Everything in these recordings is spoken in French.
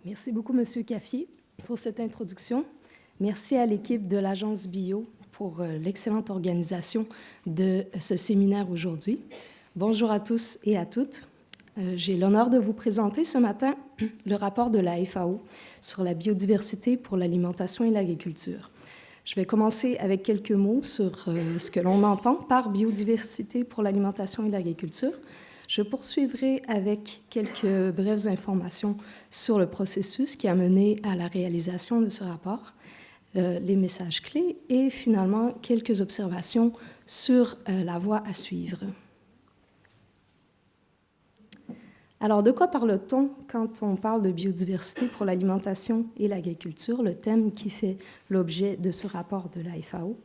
Merci beaucoup, M. Caffier, pour cette introduction. Merci à l'équipe de l'Agence Bio pour l'excellente organisation de ce séminaire aujourd'hui. Bonjour à tous et à toutes. J'ai l'honneur de vous présenter ce matin le rapport de la FAO sur la biodiversité pour l'alimentation et l'agriculture. Je vais commencer avec quelques mots sur ce que l'on entend par biodiversité pour l'alimentation et l'agriculture. Je poursuivrai avec quelques brèves informations sur le processus qui a mené à la réalisation de ce rapport, les messages clés et finalement quelques observations sur la voie à suivre. Alors, de quoi parle-t-on quand on parle de biodiversité pour l'alimentation et l'agriculture, le thème qui fait l'objet de ce rapport de la FAO?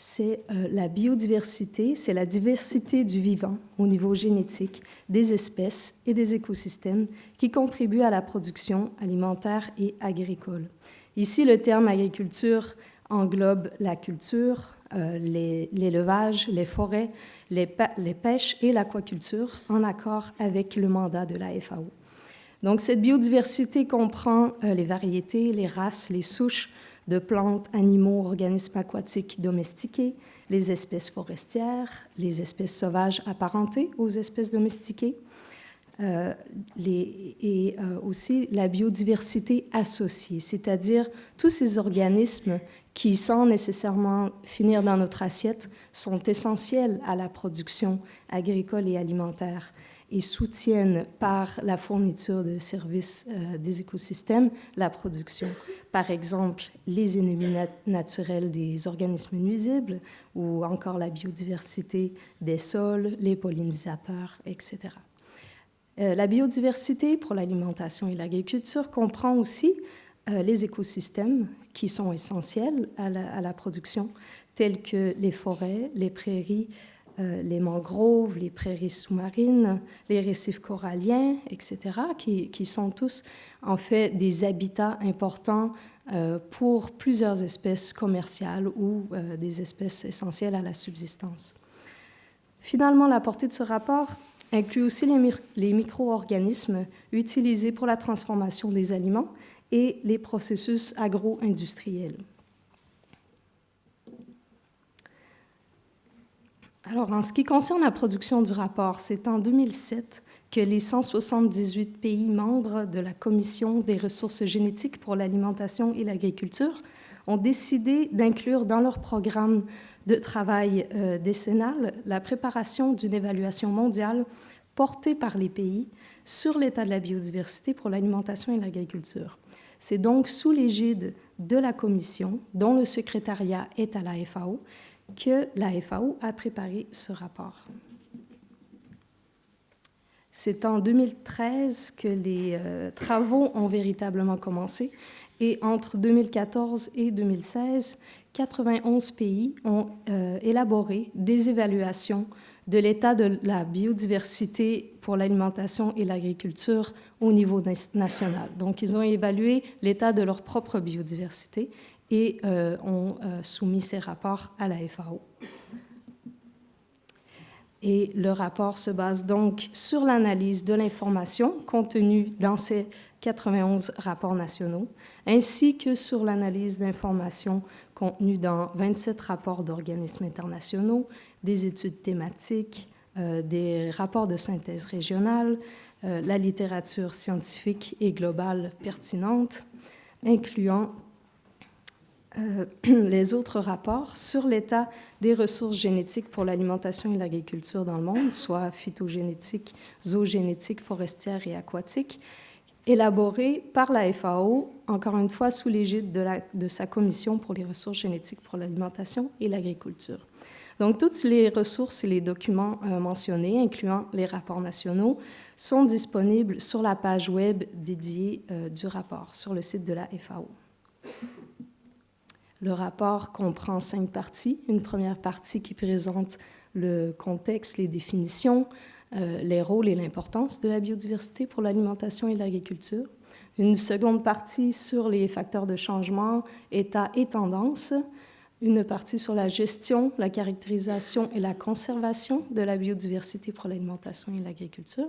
C'est la biodiversité, c'est la diversité du vivant au niveau génétique, des espèces et des écosystèmes qui contribuent à la production alimentaire et agricole. Ici, le terme agriculture englobe la culture, l'élevage, les forêts, les pêches et l'aquaculture, en accord avec le mandat de la FAO. Donc, cette biodiversité comprend les variétés, les races, les souches de plantes, animaux, organismes aquatiques domestiqués, les espèces forestières, les espèces sauvages apparentées aux espèces domestiquées, et aussi la biodiversité associée, c'est-à-dire tous ces organismes qui, sans nécessairement finir dans notre assiette, sont essentiels à la production agricole et alimentaire et soutiennent par la fourniture de services des écosystèmes la production. Par exemple, les ennemis naturels des organismes nuisibles ou encore la biodiversité des sols, les pollinisateurs, etc. La biodiversité pour l'alimentation et l'agriculture comprend aussi les écosystèmes qui sont essentiels à la production, tels que les forêts, les prairies, les mangroves, les prairies sous-marines, les récifs coralliens, etc., qui sont tous en fait des habitats importants pour plusieurs espèces commerciales ou des espèces essentielles à la subsistance. Finalement, la portée de ce rapport inclut aussi les micro-organismes utilisés pour la transformation des aliments et les processus agro-industriels. Alors, en ce qui concerne la production du rapport, c'est en 2007 que les 178 pays membres de la Commission des ressources génétiques pour l'alimentation et l'agriculture ont décidé d'inclure dans leur programme de travail décennal la préparation d'une évaluation mondiale portée par les pays sur l'état de la biodiversité pour l'alimentation et l'agriculture. C'est donc sous l'égide de la Commission, dont le secrétariat est à la FAO, que la FAO a préparé ce rapport. C'est en 2013 que les travaux ont véritablement commencé et entre 2014 et 2016, 91 pays ont élaboré des évaluations de l'état de la biodiversité pour l'alimentation et l'agriculture au niveau national. Donc, ils ont évalué l'état de leur propre biodiversité et ont soumis ces rapports à la FAO. Et le rapport se base donc sur l'analyse de l'information contenue dans ces 91 rapports nationaux, ainsi que sur l'analyse d'informations contenues dans 27 rapports d'organismes internationaux, des études thématiques, des rapports de synthèse régionale, la littérature scientifique et globale pertinente, incluant les autres rapports sur l'état des ressources génétiques pour l'alimentation et l'agriculture dans le monde, soit phytogénétique, zoogénétique, forestière et aquatique, élaborés par la FAO, encore une fois sous l'égide de sa commission pour les ressources génétiques pour l'alimentation et l'agriculture. Donc, toutes les ressources et les documents mentionnés, incluant les rapports nationaux, sont disponibles sur la page web dédiée du rapport, sur le site de la FAO. Le rapport comprend 5 parties. Une première partie qui présente le contexte, les définitions, les rôles et l'importance de la biodiversité pour l'alimentation et l'agriculture. Une seconde partie sur les facteurs de changement, états et tendances. Une partie sur la gestion, la caractérisation et la conservation de la biodiversité pour l'alimentation et l'agriculture.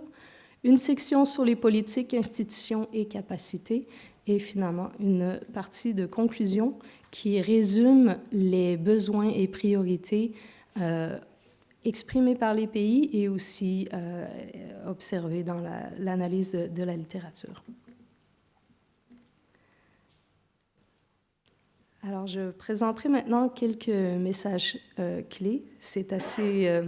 une section sur les politiques, institutions et capacités, et finalement une partie de conclusion qui résume les besoins et priorités exprimés par les pays et aussi observés dans l'analyse de la littérature. Alors, je présenterai maintenant quelques messages clés. C'est assez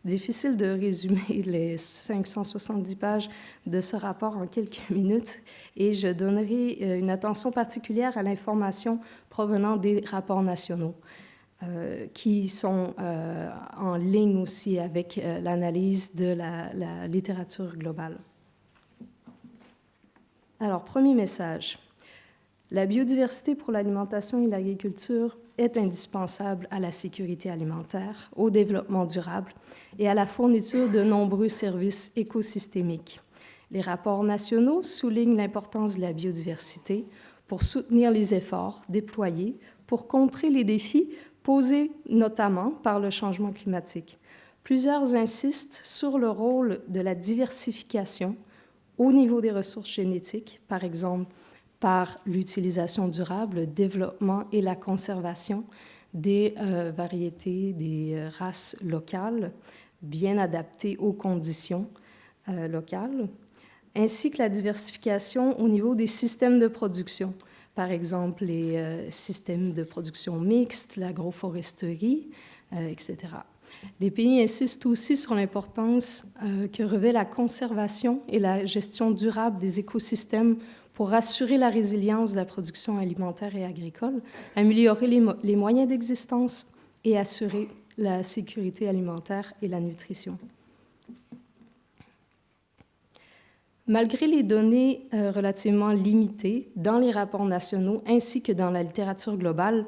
difficile de résumer les 570 pages de ce rapport en quelques minutes et je donnerai une attention particulière à l'information provenant des rapports nationaux qui sont en ligne aussi avec l'analyse de la littérature globale. Alors, premier message. La biodiversité pour l'alimentation et l'agriculture est indispensable à la sécurité alimentaire, au développement durable et à la fourniture de nombreux services écosystémiques. Les rapports nationaux soulignent l'importance de la biodiversité pour soutenir les efforts déployés pour contrer les défis posés notamment par le changement climatique. Plusieurs insistent sur le rôle de la diversification au niveau des ressources génétiques, par exemple par l'utilisation durable, le développement et la conservation des variétés, des races locales, bien adaptées aux conditions locales, ainsi que la diversification au niveau des systèmes de production, par exemple les systèmes de production mixtes, l'agroforesterie, etc. Les pays insistent aussi sur l'importance que revêt la conservation et la gestion durable des écosystèmes pour assurer la résilience de la production alimentaire et agricole, améliorer les moyens d'existence et assurer la sécurité alimentaire et la nutrition. Malgré les données relativement limitées dans les rapports nationaux ainsi que dans la littérature globale,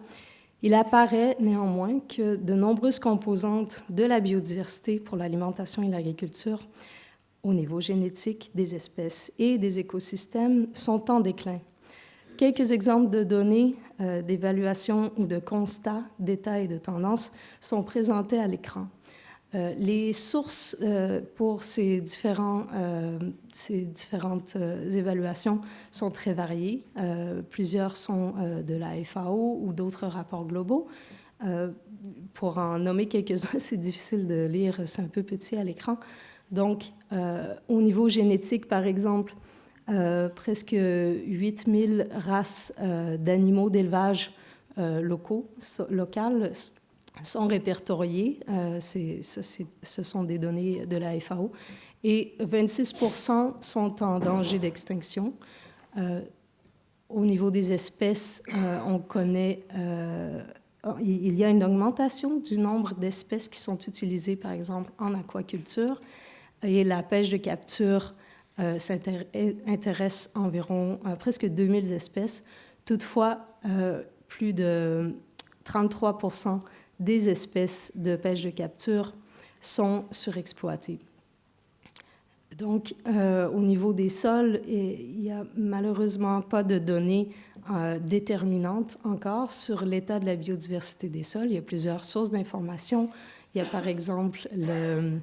il apparaît néanmoins que de nombreuses composantes de la biodiversité pour l'alimentation et l'agriculture au niveau génétique des espèces et des écosystèmes sont en déclin. Quelques exemples de données d'évaluation ou de constats d'état et de tendance sont présentés à l'écran. Les sources pour ces différentes évaluations sont très variées. Plusieurs sont de la FAO ou d'autres rapports globaux. Pour en nommer quelques-uns, c'est difficile de lire, c'est un peu petit à l'écran. Donc, au niveau génétique, par exemple, presque 8000 races d'animaux d'élevage locales sont répertoriées. Ce sont des données de la FAO. Et 26% sont en danger d'extinction. Au niveau des espèces, on connaît... il y a une augmentation du nombre d'espèces qui sont utilisées, par exemple, en aquaculture. Et la pêche de capture intéresse environ presque 2000 espèces. Toutefois, plus de 33% des espèces de pêche de capture sont surexploitées. Donc, au niveau des sols, il n'y a malheureusement pas de données déterminantes encore sur l'état de la biodiversité des sols. Il y a plusieurs sources d'informations. Il y a par exemple le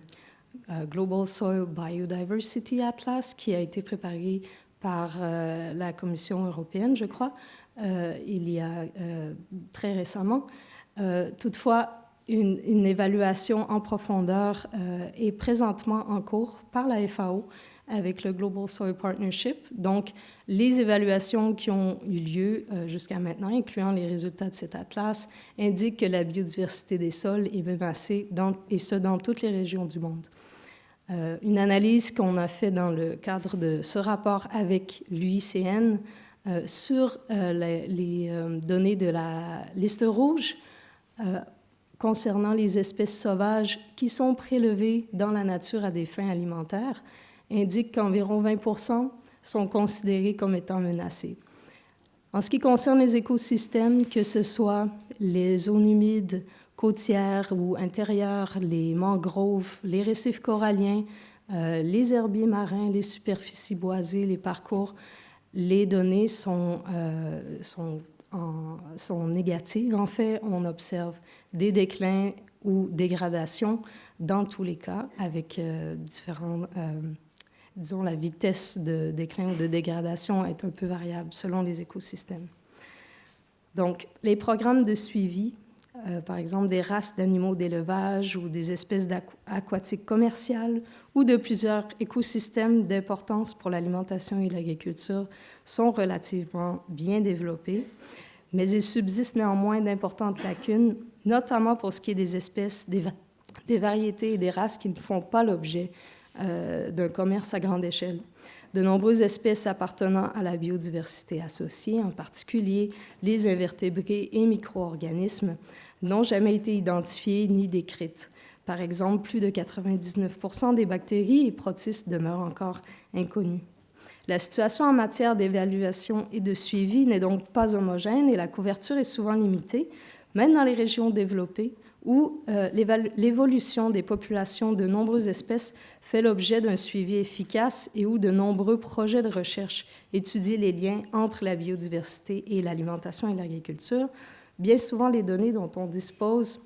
Global Soil Biodiversity Atlas qui a été préparé par la Commission européenne, je crois, il y a très récemment. Toutefois, une évaluation en profondeur est présentement en cours par la FAO avec le Global Soil Partnership. Donc, les évaluations qui ont eu lieu jusqu'à maintenant, incluant les résultats de cet atlas, indiquent que la biodiversité des sols est menacée, et ce, dans toutes les régions du monde. Une analyse qu'on a faite dans le cadre de ce rapport avec l'UICN sur les données de la liste rouge concernant les espèces sauvages qui sont prélevées dans la nature à des fins alimentaires indique qu'environ 20% sont considérés comme étant menacés. En ce qui concerne les écosystèmes, que ce soit les zones humides, côtières ou intérieures, les mangroves, les récifs coralliens, les herbiers marins, les superficies boisées, les parcours, les données sont négatives. En fait, on observe des déclins ou dégradations dans tous les cas, avec différents disons, la vitesse de déclin ou de dégradation est un peu variable selon les écosystèmes. Donc, les programmes de suivi, par exemple des races d'animaux d'élevage ou des espèces aquatiques commerciales ou de plusieurs écosystèmes d'importance pour l'alimentation et l'agriculture, sont relativement bien développés, mais il subsiste néanmoins d'importantes lacunes, notamment pour ce qui est des espèces, des variétés et des races qui ne font pas l'objet d'un commerce à grande échelle. De nombreuses espèces appartenant à la biodiversité associée, en particulier les invertébrés et micro-organismes, n'ont jamais été identifiées ni décrites. Par exemple, plus de 99% des bactéries et protistes demeurent encore inconnus. La situation en matière d'évaluation et de suivi n'est donc pas homogène et la couverture est souvent limitée, même dans les régions développées, où l'évolution des populations de nombreuses espèces fait l'objet d'un suivi efficace et où de nombreux projets de recherche étudient les liens entre la biodiversité et l'alimentation et l'agriculture. Bien souvent, les données dont on dispose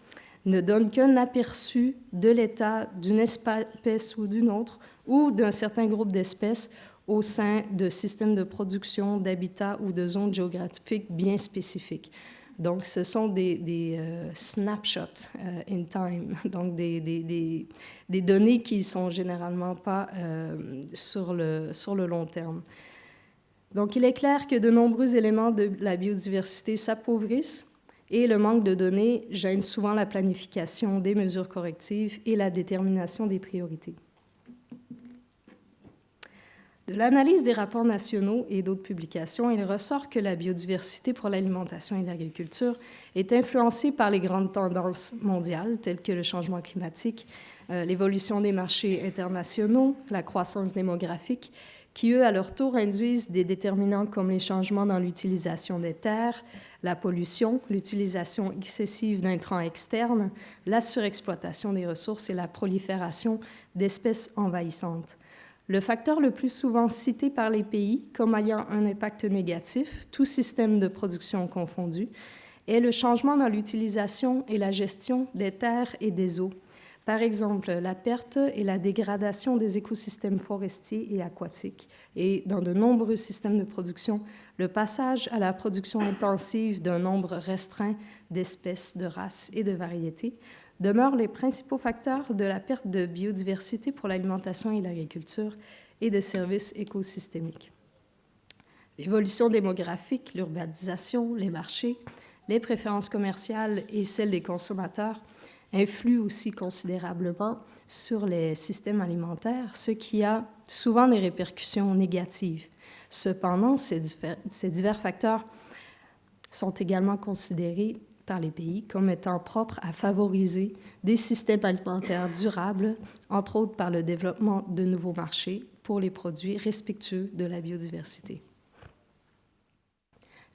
ne donnent qu'un aperçu de l'état d'une espèce ou d'une autre ou d'un certain groupe d'espèces au sein de systèmes de production, d'habitats ou de zones géographiques bien spécifiques. Donc, ce sont des snapshots in time, donc des données qui ne sont généralement pas sur le long terme. Donc, il est clair que de nombreux éléments de la biodiversité s'appauvrissent et le manque de données gêne souvent la planification des mesures correctives et la détermination des priorités. De l'analyse des rapports nationaux et d'autres publications, il ressort que la biodiversité pour l'alimentation et l'agriculture est influencée par les grandes tendances mondiales, telles que le changement climatique, l'évolution des marchés internationaux, la croissance démographique, qui, eux, à leur tour, induisent des déterminants comme les changements dans l'utilisation des terres, la pollution, l'utilisation excessive d'intrants externes, la surexploitation des ressources et la prolifération d'espèces envahissantes. Le facteur le plus souvent cité par les pays comme ayant un impact négatif, tout système de production confondu, est le changement dans l'utilisation et la gestion des terres et des eaux. Par exemple, la perte et la dégradation des écosystèmes forestiers et aquatiques. Et dans de nombreux systèmes de production, le passage à la production intensive d'un nombre restreint d'espèces, de races et de variétés demeurent les principaux facteurs de la perte de biodiversité pour l'alimentation et l'agriculture et de services écosystémiques. L'évolution démographique, l'urbanisation, les marchés, les préférences commerciales et celles des consommateurs influent aussi considérablement sur les systèmes alimentaires, ce qui a souvent des répercussions négatives. Cependant, ces divers facteurs sont également considérés par les pays comme étant propres à favoriser des systèmes alimentaires durables, entre autres par le développement de nouveaux marchés pour les produits respectueux de la biodiversité.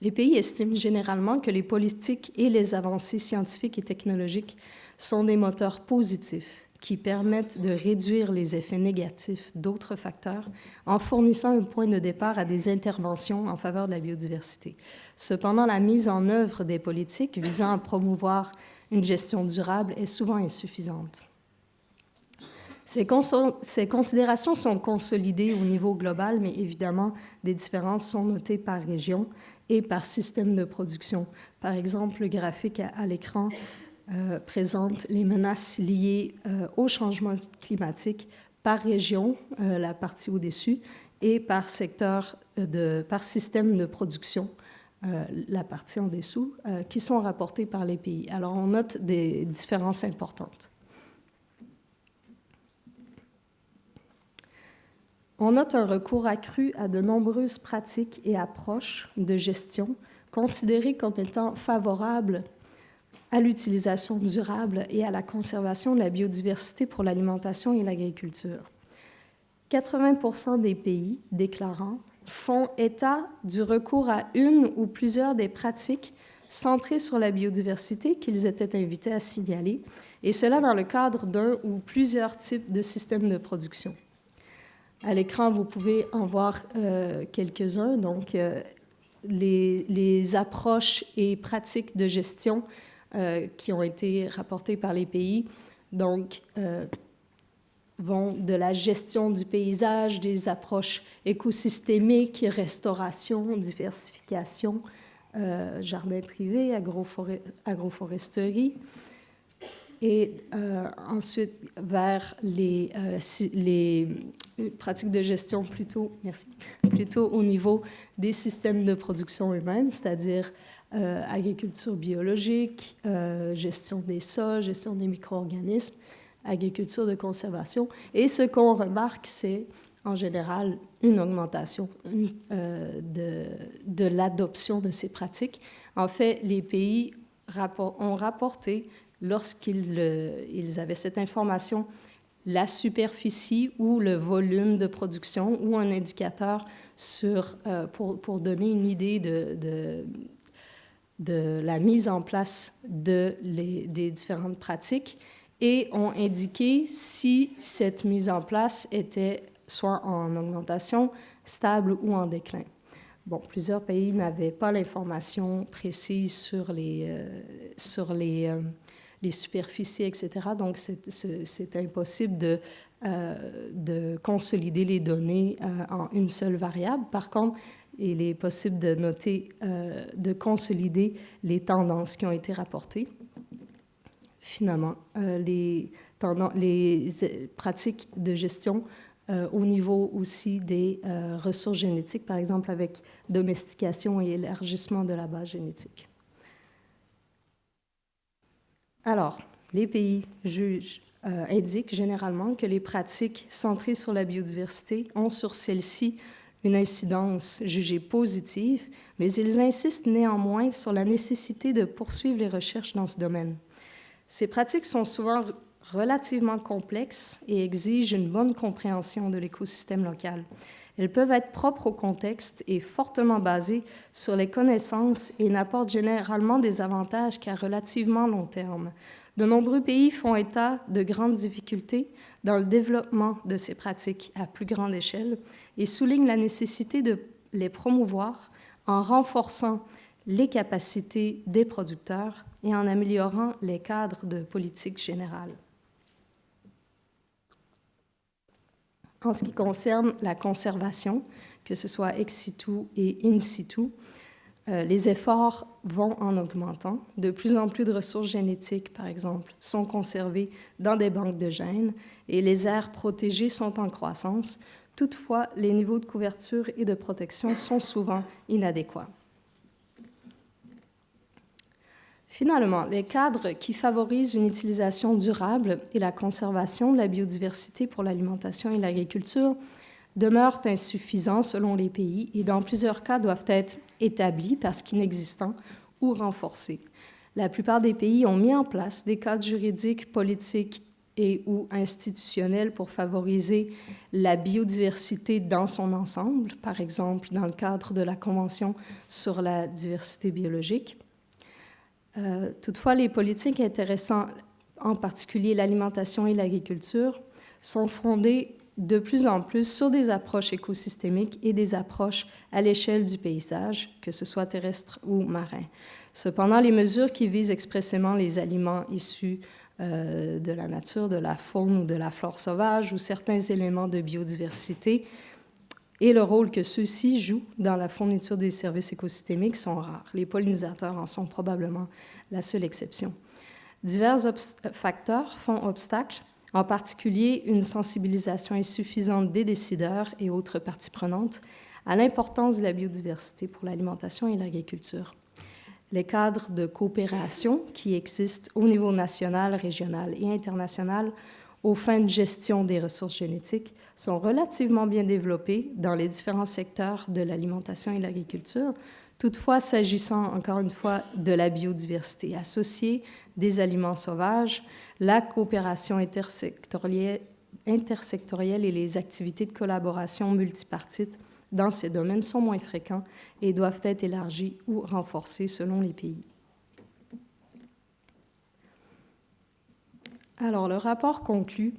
Les pays estiment généralement que les politiques et les avancées scientifiques et technologiques sont des moteurs positifs qui permettent de réduire les effets négatifs d'autres facteurs en fournissant un point de départ à des interventions en faveur de la biodiversité. Cependant, la mise en œuvre des politiques visant à promouvoir une gestion durable est souvent insuffisante. Ces considérations sont consolidées au niveau global, mais évidemment, des différences sont notées par région et par système de production. Par exemple, le graphique à l'écran présente les menaces liées au changement climatique par région, la partie au-dessus, et par secteur, par système de production, la partie en dessous, qui sont rapportées par les pays. Alors, on note des différences importantes. On note un recours accru à de nombreuses pratiques et approches de gestion considérées comme étant favorables à l'utilisation durable et à la conservation de la biodiversité pour l'alimentation et l'agriculture. 80% des pays déclarants font état du recours à une ou plusieurs des pratiques centrées sur la biodiversité qu'ils étaient invités à signaler, et cela dans le cadre d'un ou plusieurs types de systèmes de production. À l'écran, vous pouvez en voir quelques-uns, donc les approches et pratiques de gestion qui ont été rapportées par les pays. Donc, vont de la gestion du paysage, des approches écosystémiques, restauration, diversification, jardins privés, agroforesterie, et ensuite vers les pratiques de gestion plutôt au niveau des systèmes de production eux-mêmes, c'est-à-dire agriculture biologique, gestion des sols, gestion des micro-organismes, agriculture de conservation. Et ce qu'on remarque, c'est en général une augmentation de l'adoption de ces pratiques. En fait, les pays ont rapporté, lorsqu'ils avaient cette information, la superficie ou le volume de production ou un indicateur pour donner une idée de la mise en place des différentes pratiques et ont indiqué si cette mise en place était soit en augmentation, stable ou en déclin. Bon, plusieurs pays n'avaient pas l'information précise sur les superficies, etc. Donc, c'est impossible de consolider les données en une seule variable. Par contre, il est possible de noter, de consolider les tendances qui ont été rapportées. Finalement, les pratiques de gestion au niveau aussi des ressources génétiques, par exemple avec domestication et élargissement de la base génétique. Alors, les pays indiquent généralement que les pratiques centrées sur la biodiversité ont sur celle-ci une incidence jugée positive, mais ils insistent néanmoins sur la nécessité de poursuivre les recherches dans ce domaine. Ces pratiques sont souvent relativement complexes et exigent une bonne compréhension de l'écosystème local. Elles peuvent être propres au contexte et fortement basées sur les connaissances et n'apportent généralement des avantages qu'à relativement long terme. De nombreux pays font état de grandes difficultés dans le développement de ces pratiques à plus grande échelle et soulignent la nécessité de les promouvoir en renforçant les capacités des producteurs et en améliorant les cadres de politique générale. En ce qui concerne la conservation, que ce soit ex situ et in situ, les efforts vont en augmentant. De plus en plus de ressources génétiques, par exemple, sont conservées dans des banques de gènes et les aires protégées sont en croissance. Toutefois, les niveaux de couverture et de protection sont souvent inadéquats. Finalement, les cadres qui favorisent une utilisation durable et la conservation de la biodiversité pour l'alimentation et l'agriculture demeurent insuffisants selon les pays et dans plusieurs cas doivent être établis parce qu'inexistants ou renforcés. La plupart des pays ont mis en place des cadres juridiques, politiques et ou institutionnels pour favoriser la biodiversité dans son ensemble, par exemple dans le cadre de la Convention sur la diversité biologique. Toutefois, les politiques intéressant en particulier l'alimentation et l'agriculture sont fondées de plus en plus sur des approches écosystémiques et des approches à l'échelle du paysage, que ce soit terrestre ou marin. Cependant, les mesures qui visent expressément les aliments issus de la nature, de la faune ou de la flore sauvage ou certains éléments de biodiversité et le rôle que ceux-ci jouent dans la fourniture des services écosystémiques sont rares. Les pollinisateurs en sont probablement la seule exception. Divers facteurs font obstacle, en particulier une sensibilisation insuffisante des décideurs et autres parties prenantes à l'importance de la biodiversité pour l'alimentation et l'agriculture. Les cadres de coopération qui existent au niveau national, régional et international aux fins de gestion des ressources génétiques sont relativement bien développés dans les différents secteurs de l'alimentation et de l'agriculture. Toutefois, s'agissant encore une fois de la biodiversité associée, des aliments sauvages, la coopération intersectorielle et les activités de collaboration multipartite dans ces domaines sont moins fréquents et doivent être élargis ou renforcés selon les pays. Alors, le rapport conclut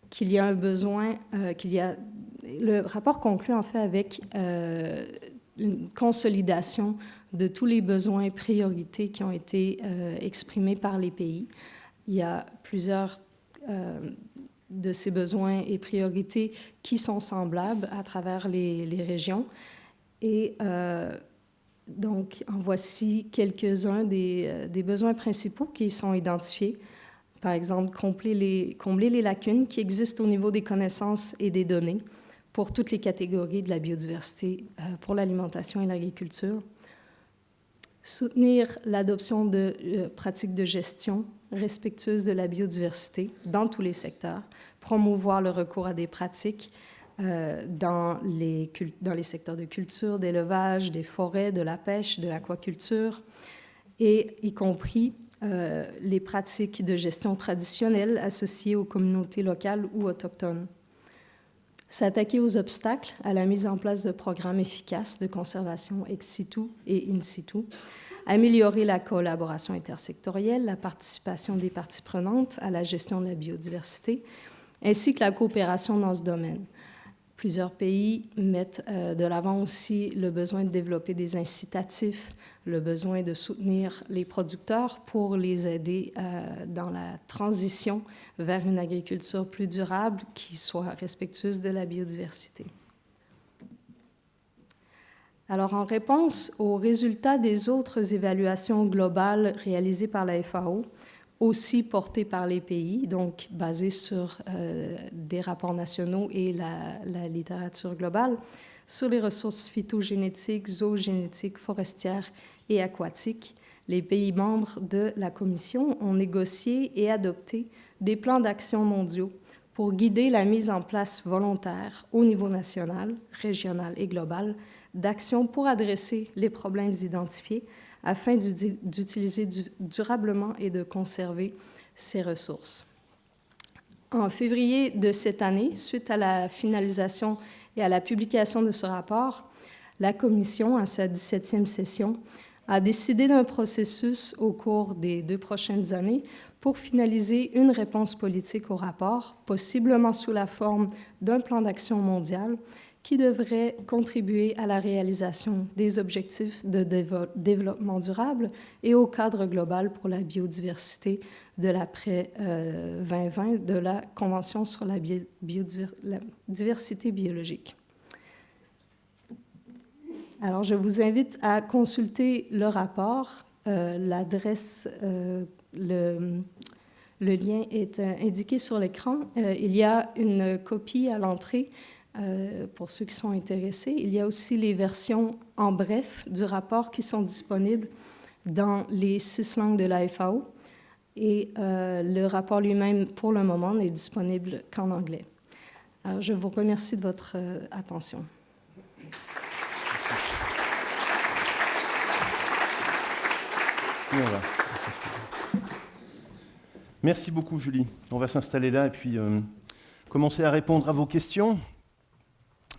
qu'il y a un besoin, le rapport conclut en fait avec une consolidation de tous les besoins et priorités qui ont été exprimés par les pays. Il y a plusieurs de ces besoins et priorités qui sont semblables à travers les régions. Et donc, en voici quelques-uns des besoins principaux qui sont identifiés. Par exemple, combler les lacunes qui existent au niveau des connaissances et des données pour toutes les catégories de la biodiversité, pour l'alimentation et l'agriculture. Soutenir l'adoption de pratiques de gestion respectueuses de la biodiversité dans tous les secteurs. Promouvoir le recours à des pratiques dans les secteurs de culture, d'élevage, des forêts, de la pêche, de l'aquaculture, et y compris les pratiques de gestion traditionnelles associées aux communautés locales ou autochtones. S'attaquer aux obstacles à la mise en place de programmes efficaces de conservation ex situ et in situ. Améliorer la collaboration intersectorielle, la participation des parties prenantes à la gestion de la biodiversité, ainsi que la coopération dans ce domaine. Plusieurs pays mettent de l'avant aussi le besoin de développer des incitatifs, le besoin de soutenir les producteurs pour les aider dans la transition vers une agriculture plus durable qui soit respectueuse de la biodiversité. Alors, en réponse aux résultats des autres évaluations globales réalisées par la FAO, aussi portées par les pays, donc basées sur des rapports nationaux et la littérature globale, sur les ressources phytogénétiques, zoogénétiques, forestières et aquatiques, les pays membres de la Commission ont négocié et adopté des plans d'action mondiaux pour guider la mise en place volontaire au niveau national, régional et global d'actions pour adresser les problèmes identifiés afin d'utiliser durablement et de conserver ces ressources. En février de cette année, suite à la finalisation et à la publication de ce rapport, la Commission, à sa 17e session, a décidé d'un processus au cours des 2 prochaines années pour finaliser une réponse politique au rapport, possiblement sous la forme d'un plan d'action mondial qui devrait contribuer à la réalisation des objectifs de développement durable et au cadre global pour la biodiversité de l'après-2020 de la Convention sur la diversité biologique. Alors, je vous invite à consulter le rapport. L'adresse, le lien est indiqué sur l'écran. Il y a une copie à l'entrée pour ceux qui sont intéressés. Il y a aussi les versions en bref du rapport qui sont disponibles dans les 6 langues de la FAO. Et le rapport lui-même, pour le moment, n'est disponible qu'en anglais. Alors, je vous remercie de votre attention. Voilà. Merci beaucoup, Julie. On va s'installer là et puis commencer à répondre à vos questions.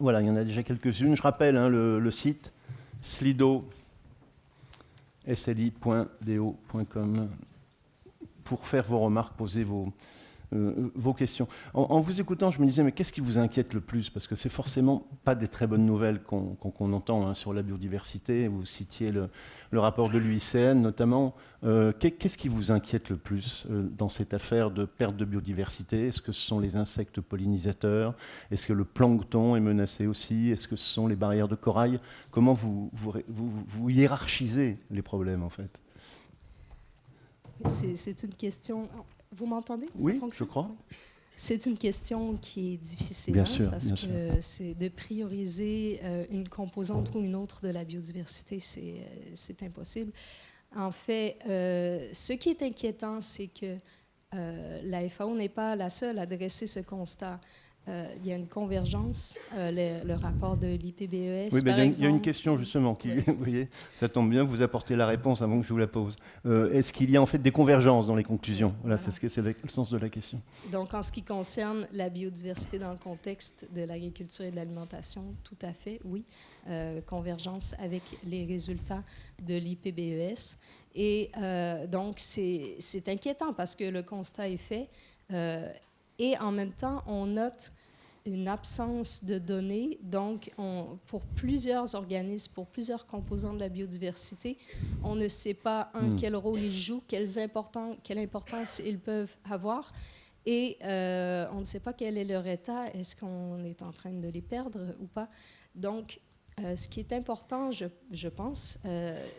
Voilà, il y en a déjà quelques-unes. Je rappelle le site sli.do.com pour faire vos remarques, poser vos questions. En vous écoutant, je me disais, mais qu'est-ce qui vous inquiète le plus? Parce que c'est forcément pas des très bonnes nouvelles qu'on entend sur la biodiversité. Vous citiez le rapport de l'UICN notamment. Qu'est-ce qui vous inquiète le plus dans cette affaire de perte de biodiversité? Est-ce que ce sont les insectes pollinisateurs? Est-ce que le plancton est menacé aussi? Est-ce que ce sont les barrières de corail? Comment vous hiérarchisez les problèmes, en fait? C'est une question... Vous m'entendez? Oui, je crois. C'est une question qui est difficile, bien sûr, parce que c'est de prioriser une composante ou une autre de la biodiversité, c'est impossible. En fait, ce qui est inquiétant, c'est que la FAO n'est pas la seule à dresser ce constat. Il y a une convergence, le rapport de l'IPBES, oui, par exemple. Il y a une question justement, vous voyez, ça tombe bien, vous apportez la réponse avant que je vous la pose. Est-ce qu'il y a en fait des convergences dans les conclusions? Voilà, c'est le sens de la question. Donc, en ce qui concerne la biodiversité dans le contexte de l'agriculture et de l'alimentation, tout à fait, oui, convergence avec les résultats de l'IPBES. Et donc, c'est inquiétant parce que le constat est fait. Et en même temps, on note une absence de données. Donc, pour plusieurs organismes, pour plusieurs composants de la biodiversité, on ne sait pas, quel rôle ils jouent, quelle importance ils peuvent avoir. et on ne sait pas quel est leur état. Est-ce qu'on est en train de les perdre ou pas? Donc, ce qui est important, je pense,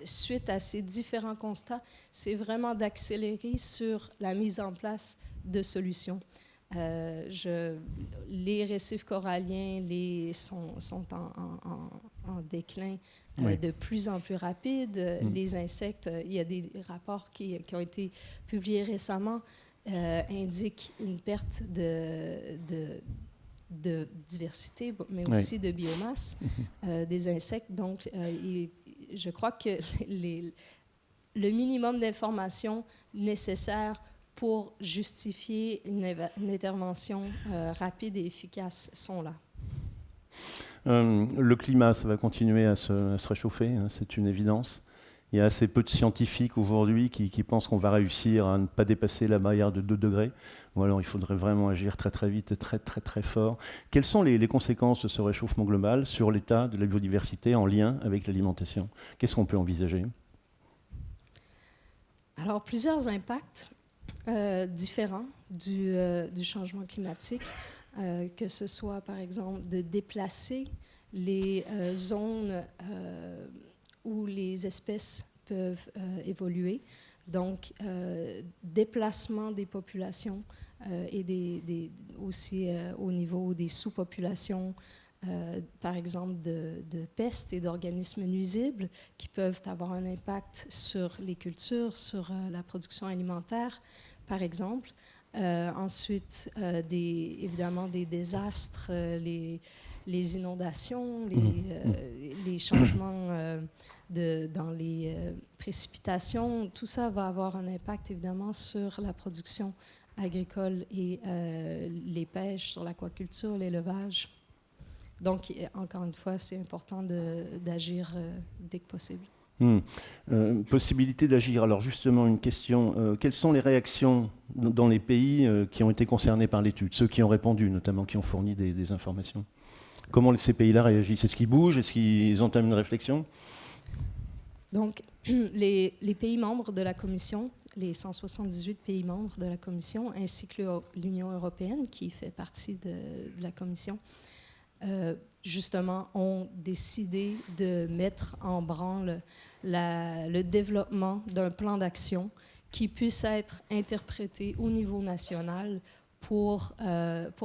suite à ces différents constats, c'est vraiment d'accélérer sur la mise en place de solutions. Les récifs coralliens sont en déclin de plus en plus rapide. Les insectes, il y a des rapports qui ont été publiés récemment, indiquent une perte de diversité, mais aussi de biomasse des insectes. Donc, je crois que le minimum d'informations nécessaires pour justifier une intervention rapide et efficace sont là. Le climat, ça va continuer à se réchauffer, hein, c'est une évidence. Il y a assez peu de scientifiques aujourd'hui qui pensent qu'on va réussir à ne pas dépasser la barrière de 2 degrés. Ou alors il faudrait vraiment agir très très vite et très très très fort. Quelles sont les conséquences de ce réchauffement global sur l'état de la biodiversité en lien avec l'alimentation? Qu'est-ce qu'on peut envisager? Alors, plusieurs impacts différents du changement climatique, que ce soit par exemple de déplacer les zones où les espèces peuvent évoluer. Donc, déplacement des populations et aussi au niveau des sous-populations, par exemple de pestes et d'organismes nuisibles qui peuvent avoir un impact sur les cultures, sur la production alimentaire, par exemple. Ensuite, évidemment, des désastres, les inondations, les changements dans les précipitations, tout ça va avoir un impact évidemment sur la production agricole et les pêches, sur l'aquaculture, l'élevage. Donc, encore une fois, c'est important d'agir dès que possible. Possibilité d'agir. Alors justement, une question. Quelles sont les réactions dans les pays qui ont été concernés par l'étude? Ceux qui ont répondu, notamment, qui ont fourni des informations. Comment ces pays-là réagissent? Est-ce qu'ils bougent? Est-ce qu'ils entament une réflexion? Donc, les pays membres de la Commission, les 178 pays membres de la Commission, ainsi que l'Union européenne, qui fait partie de la Commission, justement, ont décidé de mettre en branle le développement d'un plan d'action qui puisse être interprété au niveau national pour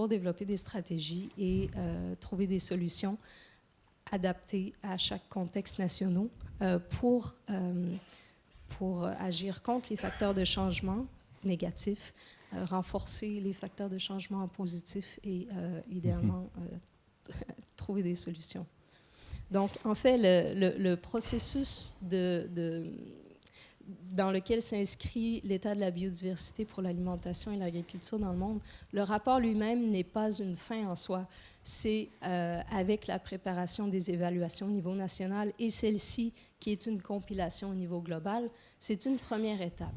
développer des stratégies et trouver des solutions adaptées à chaque contexte national pour agir contre les facteurs de changement négatifs, renforcer les facteurs de changement positifs et idéalement trouver des solutions. Donc, en fait, le processus dans lequel s'inscrit l'état de la biodiversité pour l'alimentation et l'agriculture dans le monde, le rapport lui-même n'est pas une fin en soi. C'est avec la préparation des évaluations au niveau national et celle-ci, qui est une compilation au niveau global, c'est une première étape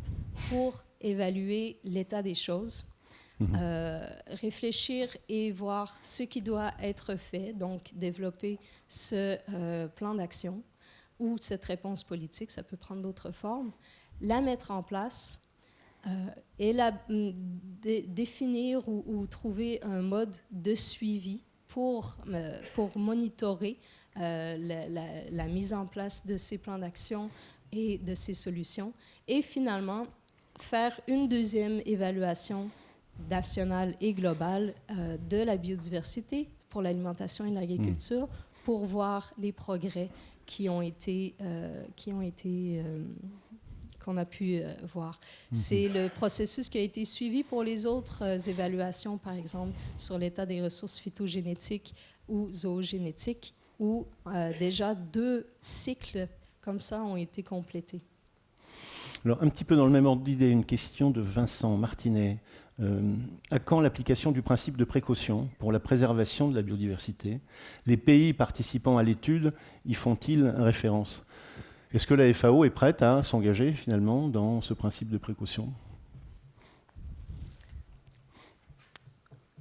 pour évaluer l'état des choses, réfléchir et voir ce qui doit être fait, donc développer ce plan d'action ou cette réponse politique, ça peut prendre d'autres formes, la mettre en place et définir ou trouver un mode de suivi pour monitorer la mise en place de ces plans d'action et de ces solutions, et finalement faire une deuxième évaluation nationale et globale de la biodiversité pour l'alimentation et l'agriculture pour voir les progrès qu'on a pu voir. C'est le processus qui a été suivi pour les autres évaluations, par exemple, sur l'état des ressources phytogénétiques ou zoogénétiques, où déjà 2 cycles comme ça ont été complétés. Alors, un petit peu dans le même ordre d'idée, une question de Vincent Martinet. À quand l'application du principe de précaution pour la préservation de la biodiversité? Les pays participant à l'étude y font-ils référence? Est-ce que la FAO est prête à s'engager finalement dans ce principe de précaution?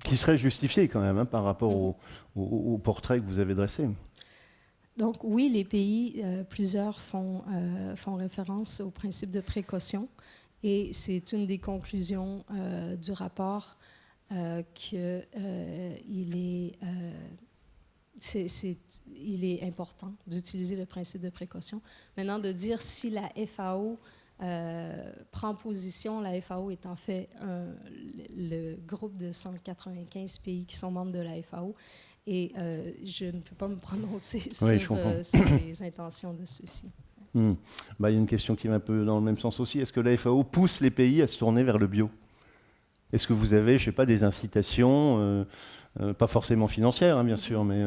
Qui serait justifié quand même par rapport au portrait que vous avez dressé. Donc oui, les pays, plusieurs font référence au principe de précaution Et c'est une des conclusions du rapport qu'il il est important d'utiliser le principe de précaution. Maintenant, de dire si la FAO prend position, la FAO est en fait le groupe de 195 pays qui sont membres de la FAO, et je ne peux pas me prononcer sur les intentions de ceux-ci. Il y a une question qui va un peu dans le même sens aussi. Est-ce que la FAO pousse les pays à se tourner vers le bio? Est-ce que vous avez, je ne sais pas, des incitations, pas forcément financières, hein, bien sûr, mais...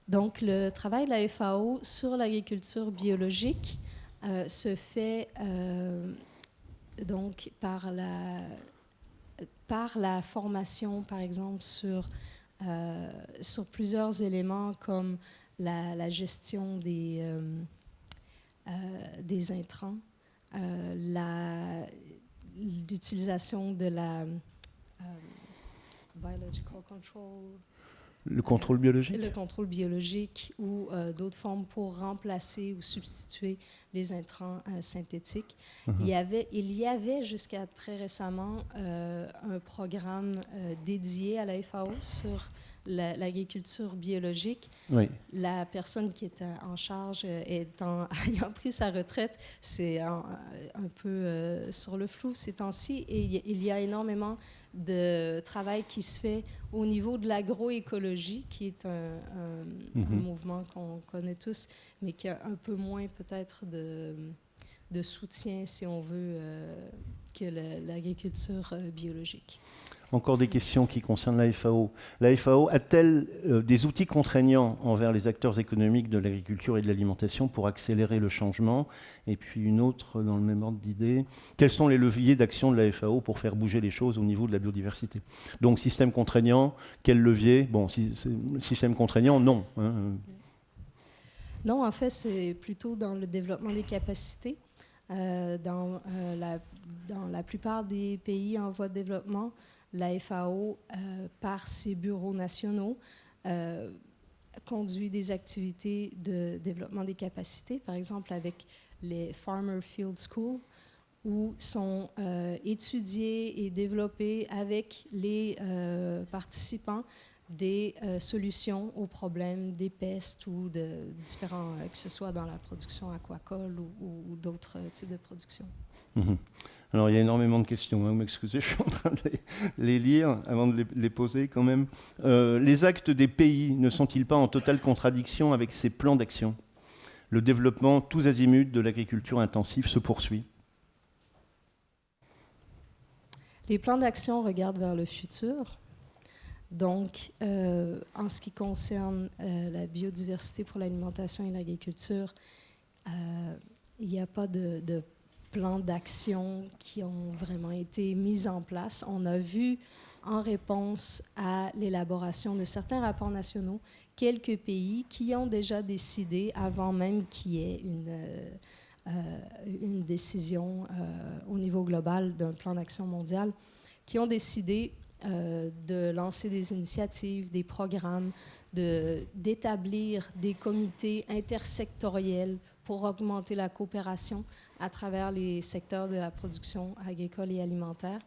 Donc, le travail de la FAO sur l'agriculture biologique se fait donc par la formation, par exemple, sur plusieurs éléments comme la gestion des intrants, l'utilisation de la biological control. Le contrôle biologique? Le contrôle biologique ou d'autres formes pour remplacer ou substituer les intrants synthétiques. Il y avait jusqu'à très récemment un programme dédié à la FAO sur l'agriculture biologique. Oui. La personne qui était en charge ayant pris sa retraite, c'est un peu sur le flou ces temps-ci, et il y a énormément de travail qui se fait au niveau de l'agroécologie, qui est un mouvement qu'on connaît tous, mais qui a un peu moins peut-être de soutien, si on veut, que l'agriculture biologique. Encore des questions qui concernent la FAO. La FAO a-t-elle des outils contraignants envers les acteurs économiques de l'agriculture et de l'alimentation pour accélérer le changement? Et puis une autre, dans le même ordre d'idée, quels sont les leviers d'action de la FAO pour faire bouger les choses au niveau de la biodiversité? Donc, système contraignant, quel levier? Bon, système contraignant, non. Hein. Non, en fait, c'est plutôt dans le développement des capacités. Dans la plupart des pays en voie de développement, la FAO, par ses bureaux nationaux, conduit des activités de développement des capacités, par exemple avec les Farmer Field School, où sont étudiés et développés avec les participants des solutions aux problèmes des pestes ou de différents, que ce soit dans la production aquacole ou d'autres types de production. Mmh. Alors, il y a énormément de questions, hein, vous m'excusez, je suis en train de les lire avant de les poser quand même. Les actes des pays ne sont-ils pas en totale contradiction avec ces plans d'action? Le développement tous azimuts de l'agriculture intensive se poursuit. Les plans d'action regardent vers le futur. Donc, en ce qui concerne la biodiversité pour l'alimentation et l'agriculture, il n'y a pas de plans d'action qui ont vraiment été mis en place. On a vu, en réponse à l'élaboration de certains rapports nationaux, quelques pays qui ont déjà décidé, avant même qu'il y ait une décision au niveau global d'un plan d'action mondial, qui ont décidé de lancer des initiatives, des programmes, d'établir des comités intersectoriels pour augmenter la coopération à travers les secteurs de la production agricole et alimentaire.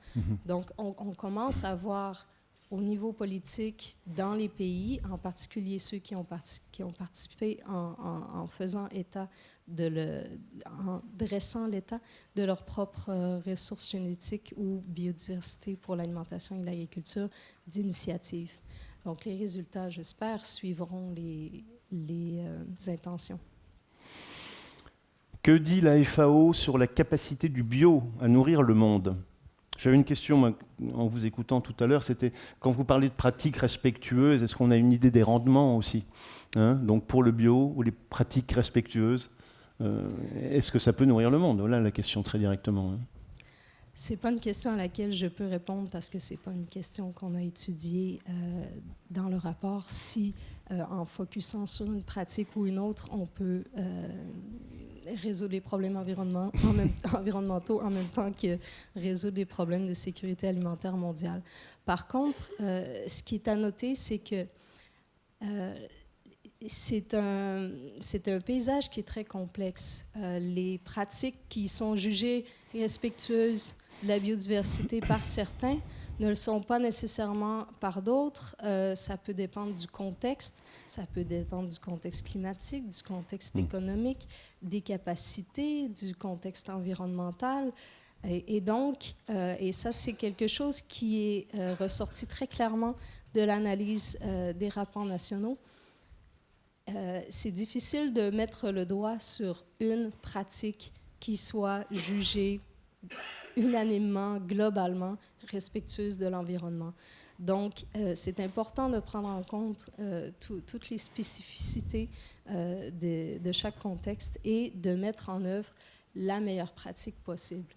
Donc, on commence à voir au niveau politique dans les pays, en particulier ceux qui ont participé en faisant état en dressant l'état de leurs propres ressources génétiques ou biodiversité pour l'alimentation et l'agriculture, d'initiatives. Donc, les résultats, j'espère, suivront les intentions. Que dit la FAO sur la capacité du bio à nourrir le monde? J'avais une question en vous écoutant tout à l'heure, c'était quand vous parlez de pratiques respectueuses, est-ce qu'on a une idée des rendements aussi, hein? Donc pour le bio ou les pratiques respectueuses, est-ce que ça peut nourrir le monde? Voilà la question très directement. Hein. Ce n'est pas une question à laquelle je peux répondre parce que ce n'est pas une question qu'on a étudiée dans le rapport. Si, en focusant sur une pratique ou une autre, on peut résoudre les problèmes environnementaux en même temps que résoudre les problèmes de sécurité alimentaire mondiale. Par contre, ce qui est à noter, c'est que c'est un paysage qui est très complexe. Les pratiques qui sont jugées respectueuses de la biodiversité par certains ne le sont pas nécessairement par d'autres. Ça peut dépendre du contexte, ça peut dépendre du contexte climatique, du contexte économique, des capacités, du contexte environnemental. Et donc, et ça, c'est quelque chose qui est ressorti très clairement de l'analyse des rapports nationaux. C'est difficile de mettre le doigt sur une pratique qui soit jugée unanimement, globalement, respectueuse de l'environnement. Donc, c'est important de prendre en compte toutes les spécificités de chaque contexte et de mettre en œuvre la meilleure pratique possible.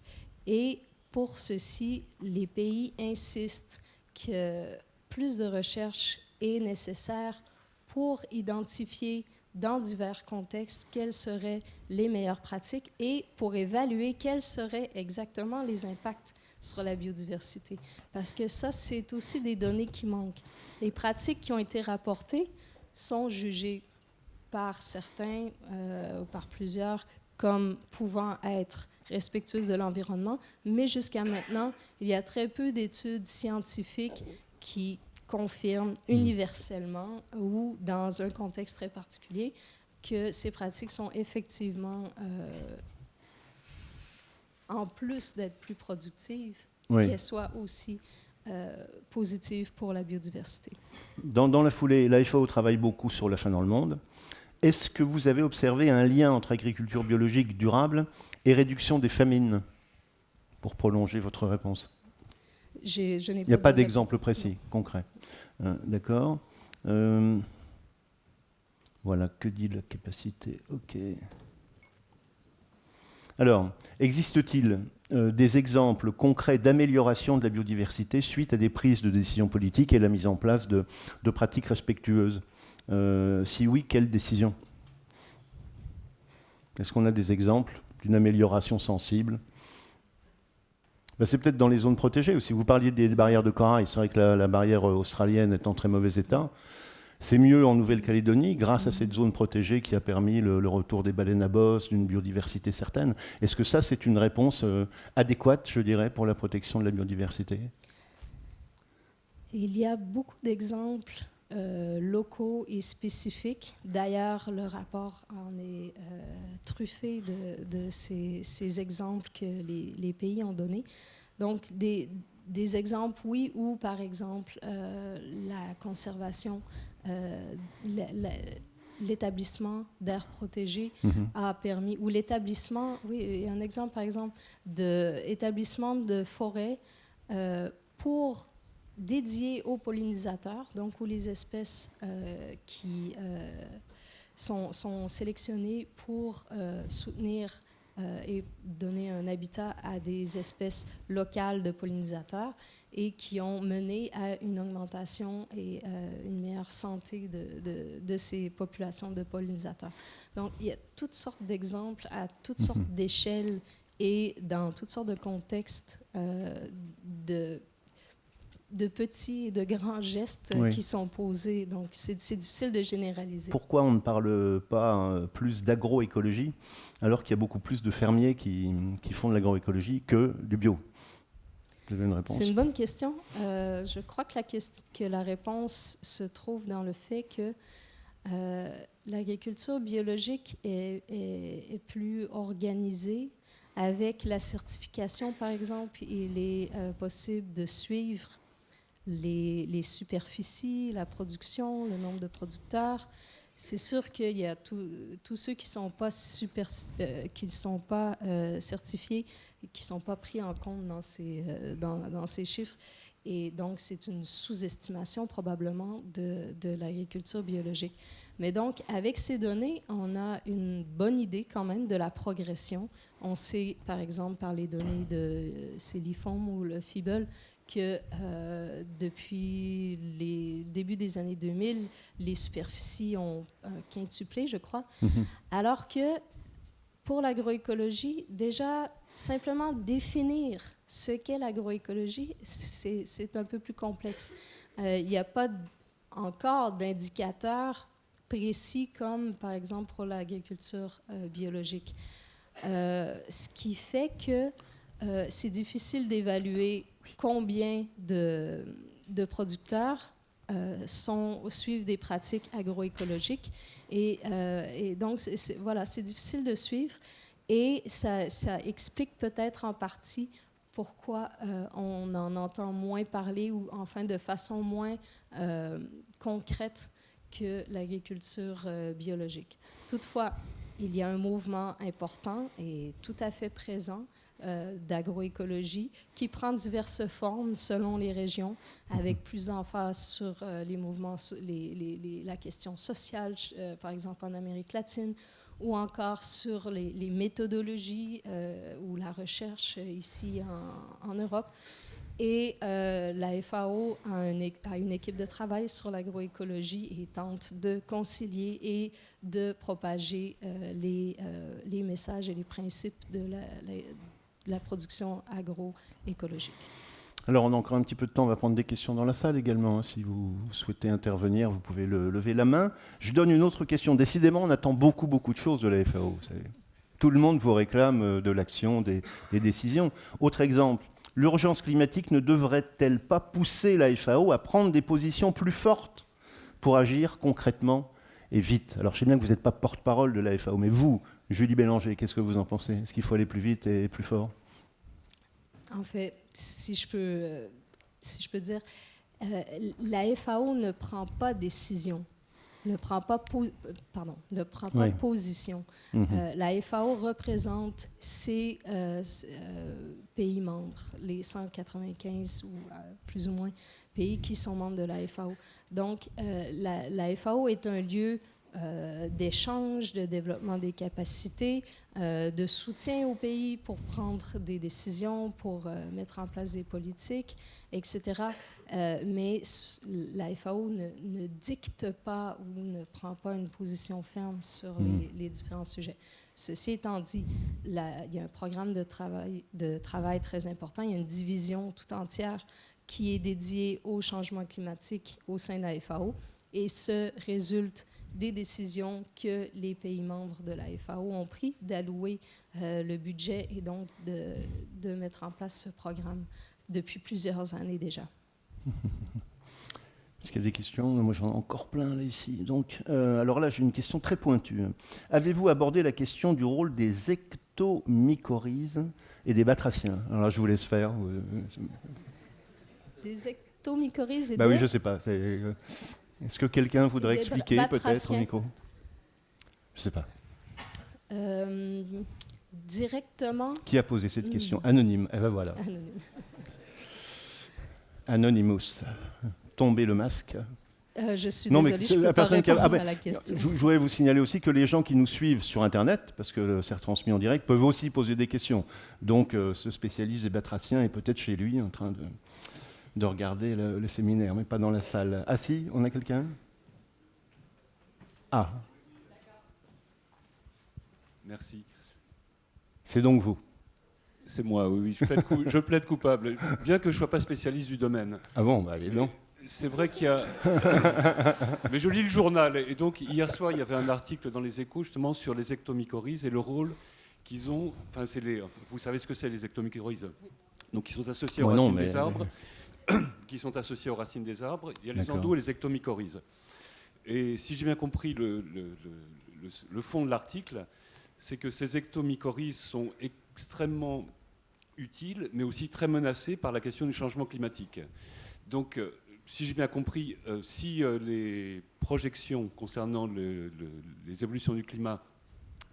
Et pour ceci, les pays insistent que plus de recherche est nécessaire pour identifier dans divers contextes quelles seraient les meilleures pratiques et pour évaluer quels seraient exactement les impacts sur la biodiversité. Parce que ça, c'est aussi des données qui manquent. Les pratiques qui ont été rapportées sont jugées par certains ou par plusieurs comme pouvant être respectueuses de l'environnement, mais jusqu'à maintenant, il y a très peu d'études scientifiques qui confirme universellement ou dans un contexte très particulier que ces pratiques sont effectivement, en plus d'être plus productives, qu'elles soient aussi positives pour la biodiversité. Dans la foulée, la FAO travaille beaucoup sur la faim dans le monde. Est-ce que vous avez observé un lien entre agriculture biologique durable et réduction des famines, pour prolonger votre réponse? Il n'y a pas d'exemple précis, concret. D'accord. Voilà, que dit la capacité? OK. Alors, existe-t-il des exemples concrets d'amélioration de la biodiversité suite à des prises de décisions politiques et la mise en place de pratiques respectueuses? Si oui, quelles décisions? Est-ce qu'on a des exemples d'une amélioration sensible? C'est peut-être dans les zones protégées aussi. Vous parliez des barrières de corail. C'est vrai que la barrière australienne est en très mauvais état. C'est mieux en Nouvelle-Calédonie grâce à cette zone protégée qui a permis le retour des baleines à bosse, d'une biodiversité certaine. Est-ce que ça, c'est une réponse adéquate, je dirais, pour la protection de la biodiversité? Il y a beaucoup d'exemples locaux et spécifiques. D'ailleurs, le rapport en est truffé de ces exemples que les pays ont donnés. Donc, des exemples, oui, où, par exemple, la conservation, l'établissement d'aires protégées a permis, ou l'établissement, oui, il y a un exemple, par exemple, d'établissement de forêts pour dédié aux pollinisateurs, donc où les espèces qui sont sélectionnées pour soutenir et donner un habitat à des espèces locales de pollinisateurs et qui ont mené à une augmentation et une meilleure santé de ces populations de pollinisateurs. Donc, il y a toutes sortes d'exemples à toutes sortes d'échelles et dans toutes sortes de contextes de petits et de grands gestes qui sont posés. Donc, c'est difficile de généraliser. Pourquoi on ne parle pas plus d'agroécologie alors qu'il y a beaucoup plus de fermiers qui font de l'agroécologie que du bio? Vous avez une réponse? C'est une bonne question. Je crois que la réponse se trouve dans le fait que l'agriculture biologique est plus organisée. Avec la certification, par exemple, il est possible de suivre les superficies, la production, le nombre de producteurs. C'est sûr qu'il y a tous ceux qui ne sont pas, certifiés, qui ne sont pas pris en compte dans ces chiffres. Et donc, c'est une sous-estimation probablement de l'agriculture biologique. Mais donc, avec ces données, on a une bonne idée quand même de la progression. On sait, par exemple, par les données de Célifom ou le FIBEL, que depuis les débuts des années 2000, les superficies ont quintuplé, je crois. Alors que pour l'agroécologie, déjà, simplement définir ce qu'est l'agroécologie, c'est un peu plus complexe. Il n'y a pas encore d'indicateurs précis comme, par exemple, pour l'agriculture biologique. Ce qui fait que c'est difficile d'évaluer combien de producteurs suivent des pratiques agroécologiques. Et donc, voilà, c'est difficile de suivre. Et ça explique peut-être en partie pourquoi on en entend moins parler ou enfin de façon moins concrète que l'agriculture biologique. Toutefois, il y a un mouvement important et tout à fait présent d'agroécologie qui prend diverses formes selon les régions, avec plus d'emphase sur les mouvements, la question sociale, par exemple en Amérique latine, ou encore sur les méthodologies ou la recherche ici en Europe. Et la FAO a une équipe de travail sur l'agroécologie et tente de concilier et de propager les messages et les principes de la production agroécologique. Alors, on a encore un petit peu de temps, on va prendre des questions dans la salle également. Hein. Si vous souhaitez intervenir, vous pouvez lever la main. Je donne une autre question. Décidément, on attend beaucoup de choses de la FAO. Vous savez. Tout le monde vous réclame de l'action, des décisions. Autre exemple, l'urgence climatique ne devrait-elle pas pousser la FAO à prendre des positions plus fortes pour agir concrètement et vite? Alors, je sais bien que vous n'êtes pas porte-parole de la FAO, mais vous, Julie Bélanger, qu'est-ce que vous en pensez? Est-ce qu'il faut aller plus vite et plus fort? En fait, si je peux dire, la FAO ne prend pas décision, ne prend pas position. La FAO représente ses pays membres, les 195 ou plus ou moins pays qui sont membres de la FAO. Donc, la FAO est un lieu d'échange, de développement des capacités, de soutien aux pays pour prendre des décisions, pour mettre en place des politiques, etc. Mais la FAO ne dicte pas ou ne prend pas une position ferme sur les différents sujets. Ceci étant dit, il y a un programme de travail très important. Il y a une division tout entière qui est dédiée au changement climatique au sein de la FAO. Et ce résulte des décisions que les pays membres de la FAO ont pris d'allouer le budget et donc de mettre en place ce programme depuis plusieurs années déjà. Est-ce qu'il y a des questions? Moi, j'en ai encore plein là, ici. Donc, alors là, j'ai une question très pointue. Avez-vous abordé la question du rôle des ectomycorhizes et des batraciens? Alors là, je vous laisse faire. Des ectomycorhizes et oui, je ne sais pas. Est-ce que quelqu'un voudrait expliquer peut-être au micro? Je ne sais pas. Directement. Qui a posé cette question? Anonyme. Eh ben voilà. Anonyme. Anonymous. Tombez le masque. Je suis désolée, je ne peux pas répondre à la question. Je voulais vous signaler aussi que les gens qui nous suivent sur Internet, parce que c'est retransmis en direct, peuvent aussi poser des questions. Donc, ce spécialiste des batraciens est peut-être chez lui en train de regarder le séminaire, mais pas dans la salle. Ah si, on a quelqu'un? Ah. Merci. C'est donc vous? C'est moi, oui. Je plaide coupable, bien que je ne sois pas spécialiste du domaine. Ah bon, bah allez, non. C'est vrai qu'il y a... Mais je lis le journal, et donc hier soir, il y avait un article dans les Échos, justement, sur les ectomycorhizes et le rôle qu'ils ont... Enfin, vous savez ce que c'est, les ectomycorhizes? Donc, ils sont associés aux racines des arbres. Qui sont associés aux racines des arbres. Il y a les endos et les ectomycorhizes. Et si j'ai bien compris le fond de l'article, c'est que ces ectomycorhizes sont extrêmement utiles, mais aussi très menacés par la question du changement climatique. Donc, si j'ai bien compris, si les projections concernant les évolutions du climat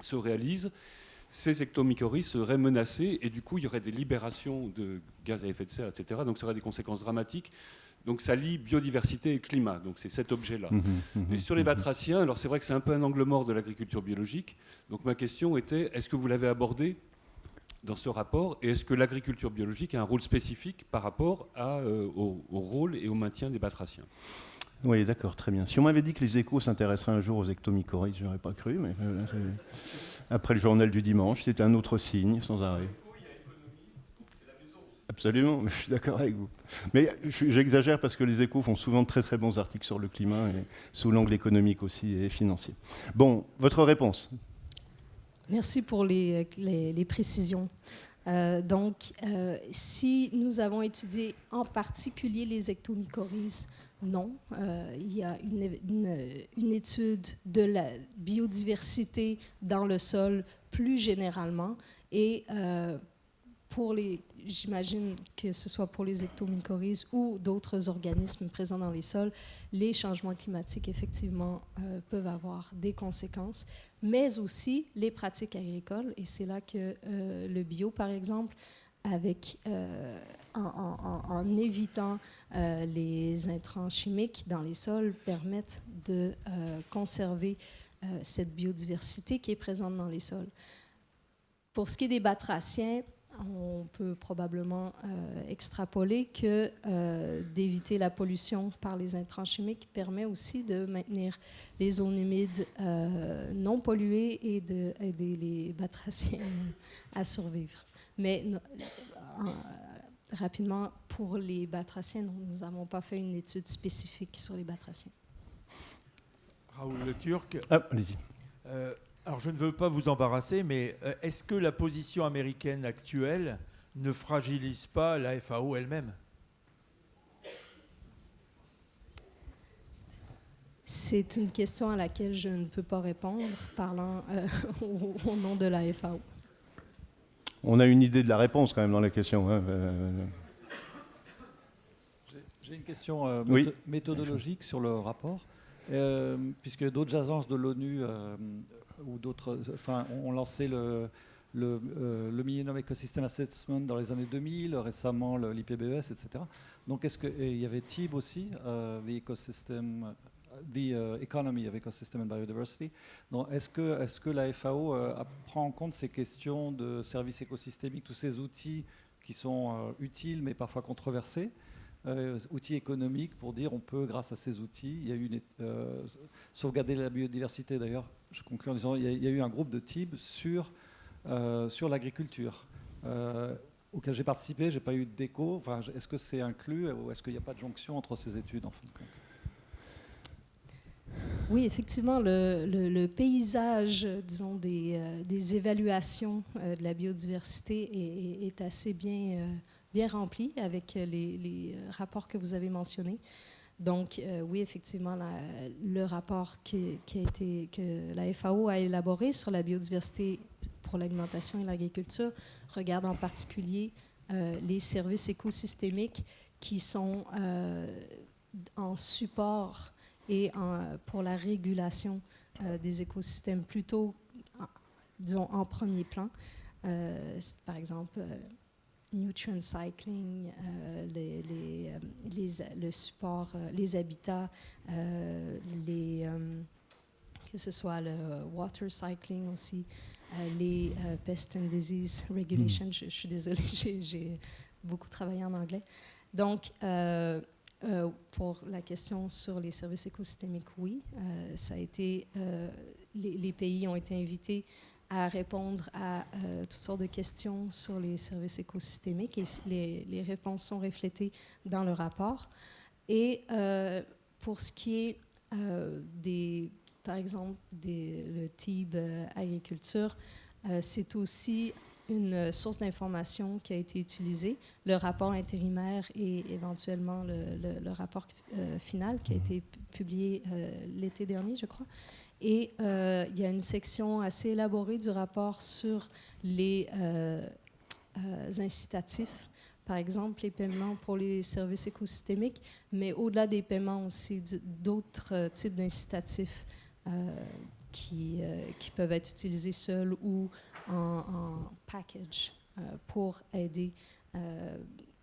se réalisent, ces ectomycorhizes seraient menacés et du coup il y aurait des libérations de gaz à effet de serre, etc. Donc ça aurait des conséquences dramatiques. Donc ça lie biodiversité et climat. Donc c'est cet objet-là. Et sur les batraciens, alors c'est vrai que c'est un peu un angle mort de l'agriculture biologique. Donc ma question était, est-ce que vous l'avez abordé dans ce rapport et est-ce que l'agriculture biologique a un rôle spécifique par rapport au rôle et au maintien des batraciens? Oui, d'accord, très bien. Si on m'avait dit que les Échos s'intéresseraient un jour aux ectomycorhizes, je n'aurais pas cru, mais après le journal du dimanche, c'était un autre signe, sans arrêt. Absolument, mais je suis d'accord avec vous. Mais j'exagère parce que les Échos font souvent de très très bons articles sur le climat, et sous l'angle économique aussi et financier. Bon, votre réponse? Merci pour les précisions. Si nous avons étudié en particulier les ectomycorhizes, non. Il y a une étude de la biodiversité dans le sol plus généralement. Et j'imagine que ce soit pour les ectomycorhizes ou d'autres organismes présents dans les sols, les changements climatiques, effectivement, peuvent avoir des conséquences, mais aussi les pratiques agricoles. Et c'est là que le bio, par exemple, en évitant les intrants chimiques dans les sols, permettent de conserver cette biodiversité qui est présente dans les sols. Pour ce qui est des batraciens, on peut probablement extrapoler que d'éviter la pollution par les intrants chimiques permet aussi de maintenir les zones humides non polluées et d'aider les batraciens à survivre. Mais rapidement, pour les batraciens, nous n'avons pas fait une étude spécifique sur les batraciens. Raoul Le Turc. Ah, allez-y. Alors, je ne veux pas vous embarrasser, mais est-ce que la position américaine actuelle ne fragilise pas la FAO elle-même? C'est une question à laquelle je ne peux pas répondre, parlant au nom de la FAO. On a une idée de la réponse quand même dans la question. Hein. J'ai une question Oui. méthodologique sur le rapport, puisque d'autres agences de l'ONU ou d'autres, ont lancé le Millennium Ecosystem Assessment dans les années 2000, récemment l'IPBES, etc. Donc, il y avait TIB aussi, the Economy of Ecosystem and Biodiversity. Donc, est-ce que la FAO prend en compte ces questions de services écosystémiques, tous ces outils qui sont utiles mais parfois controversés, outils économiques pour dire on peut, grâce à ces outils, il y a eu sauvegarder la biodiversité d'ailleurs, je conclue en disant il y a eu un groupe de TIB sur l'agriculture auquel j'ai participé, je n'ai pas eu d'écho. Enfin, est-ce que c'est inclus ou est-ce qu'il n'y a pas de jonction entre ces études en fin de compte? Oui, effectivement, le paysage, disons, des évaluations de la biodiversité est assez bien rempli avec les rapports que vous avez mentionnés. Donc, oui, effectivement, le rapport que la FAO a élaboré sur la biodiversité pour l'alimentation et l'agriculture regarde en particulier les services écosystémiques qui sont en support et pour la régulation des écosystèmes plutôt, disons, en premier plan. Par exemple, nutrient cycling, le support, les habitats, que ce soit le water cycling aussi, les pest and disease regulation. Je suis désolée, j'ai beaucoup travaillé en anglais. Donc, pour la question sur les services écosystémiques, oui, ça a été, les pays ont été invités à répondre à toutes sortes de questions sur les services écosystémiques et les réponses sont reflétées dans le rapport. Et pour ce qui est par exemple, le TIB agriculture, c'est aussi une source d'information qui a été utilisée, le rapport intérimaire et éventuellement le rapport final qui a été publié l'été dernier, je crois. Et il y a une section assez élaborée du rapport sur les incitatifs, par exemple les paiements pour les services écosystémiques, mais au-delà des paiements aussi d'autres types d'incitatifs qui peuvent être utilisés seuls ou en package pour aider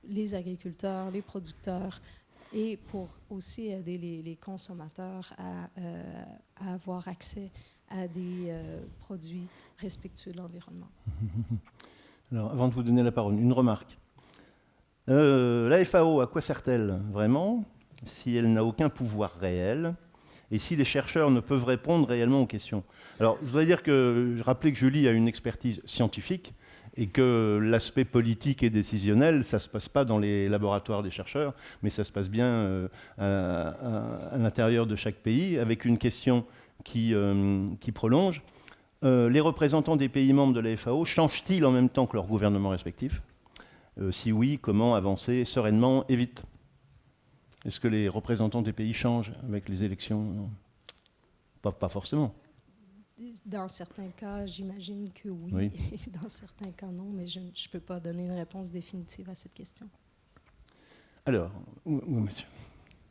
les agriculteurs, les producteurs et pour aussi aider les consommateurs à avoir accès à des produits respectueux de l'environnement. Alors, avant de vous donner la parole, une remarque. La FAO, à quoi sert-elle vraiment si elle n'a aucun pouvoir réel et si les chercheurs ne peuvent répondre réellement aux questions? Alors, je voudrais dire que je rappelais que Julie a une expertise scientifique Et que l'aspect politique et décisionnel, ça ne se passe pas dans les laboratoires des chercheurs, mais ça se passe bien à l'intérieur de chaque pays, avec une question qui prolonge. Les représentants des pays membres de la FAO changent-ils en même temps que leurs gouvernements respectifs ? Si oui, comment avancer sereinement et vite ? Est-ce que les représentants des pays changent avec les élections ? Pas forcément. Dans certains cas, j'imagine que oui. Dans certains cas, non. Mais je ne peux pas donner une réponse définitive à cette question. Alors, oui, monsieur.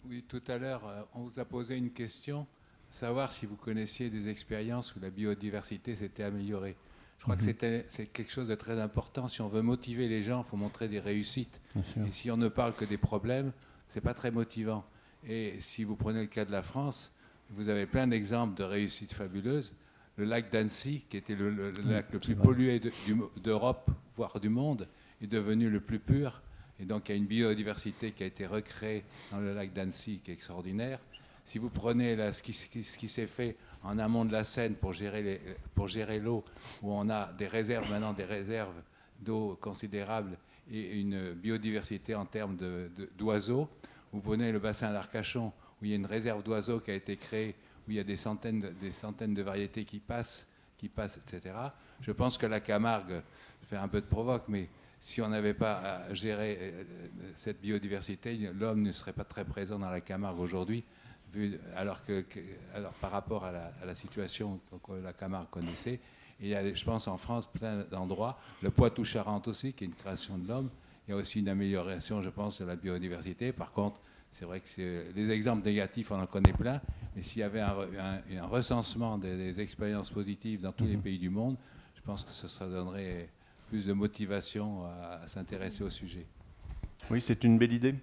Oui, tout à l'heure, on vous a posé une question, savoir si vous connaissiez des expériences où la biodiversité s'était améliorée. Je crois que c'est quelque chose de très important. Si on veut motiver les gens, il faut montrer des réussites. Et si on ne parle que des problèmes, ce n'est pas très motivant. Et si vous prenez le cas de la France, vous avez plein d'exemples de réussites fabuleuses. Le lac d'Annecy, qui était le lac le plus pollué d'Europe, voire du monde, est devenu le plus pur. Et donc, il y a une biodiversité qui a été recréée dans le lac d'Annecy qui est extraordinaire. Si vous prenez ce qui s'est fait en amont de la Seine pour gérer l'eau, où on a des réserves maintenant, des réserves d'eau considérables et une biodiversité en termes d'oiseaux. Vous prenez le bassin d'Arcachon, où il y a une réserve d'oiseaux qui a été créée, où il y a des centaines de variétés qui passent, etc. Je pense que la Camargue, je fais un peu de provoque, mais si on n'avait pas géré cette biodiversité, l'homme ne serait pas très présent dans la Camargue aujourd'hui, alors par rapport à la situation que la Camargue connaissait. Et il y a, je pense, en France, plein d'endroits, le Poitou-Charentes aussi, qui est une création de l'homme. Il y a aussi une amélioration, je pense, de la biodiversité. Par contre, c'est vrai que les exemples négatifs, on en connaît plein, mais s'il y avait un recensement des expériences positives dans tous les pays du monde, je pense que ça donnerait plus de motivation à s'intéresser au sujet. Oui, c'est une belle idée.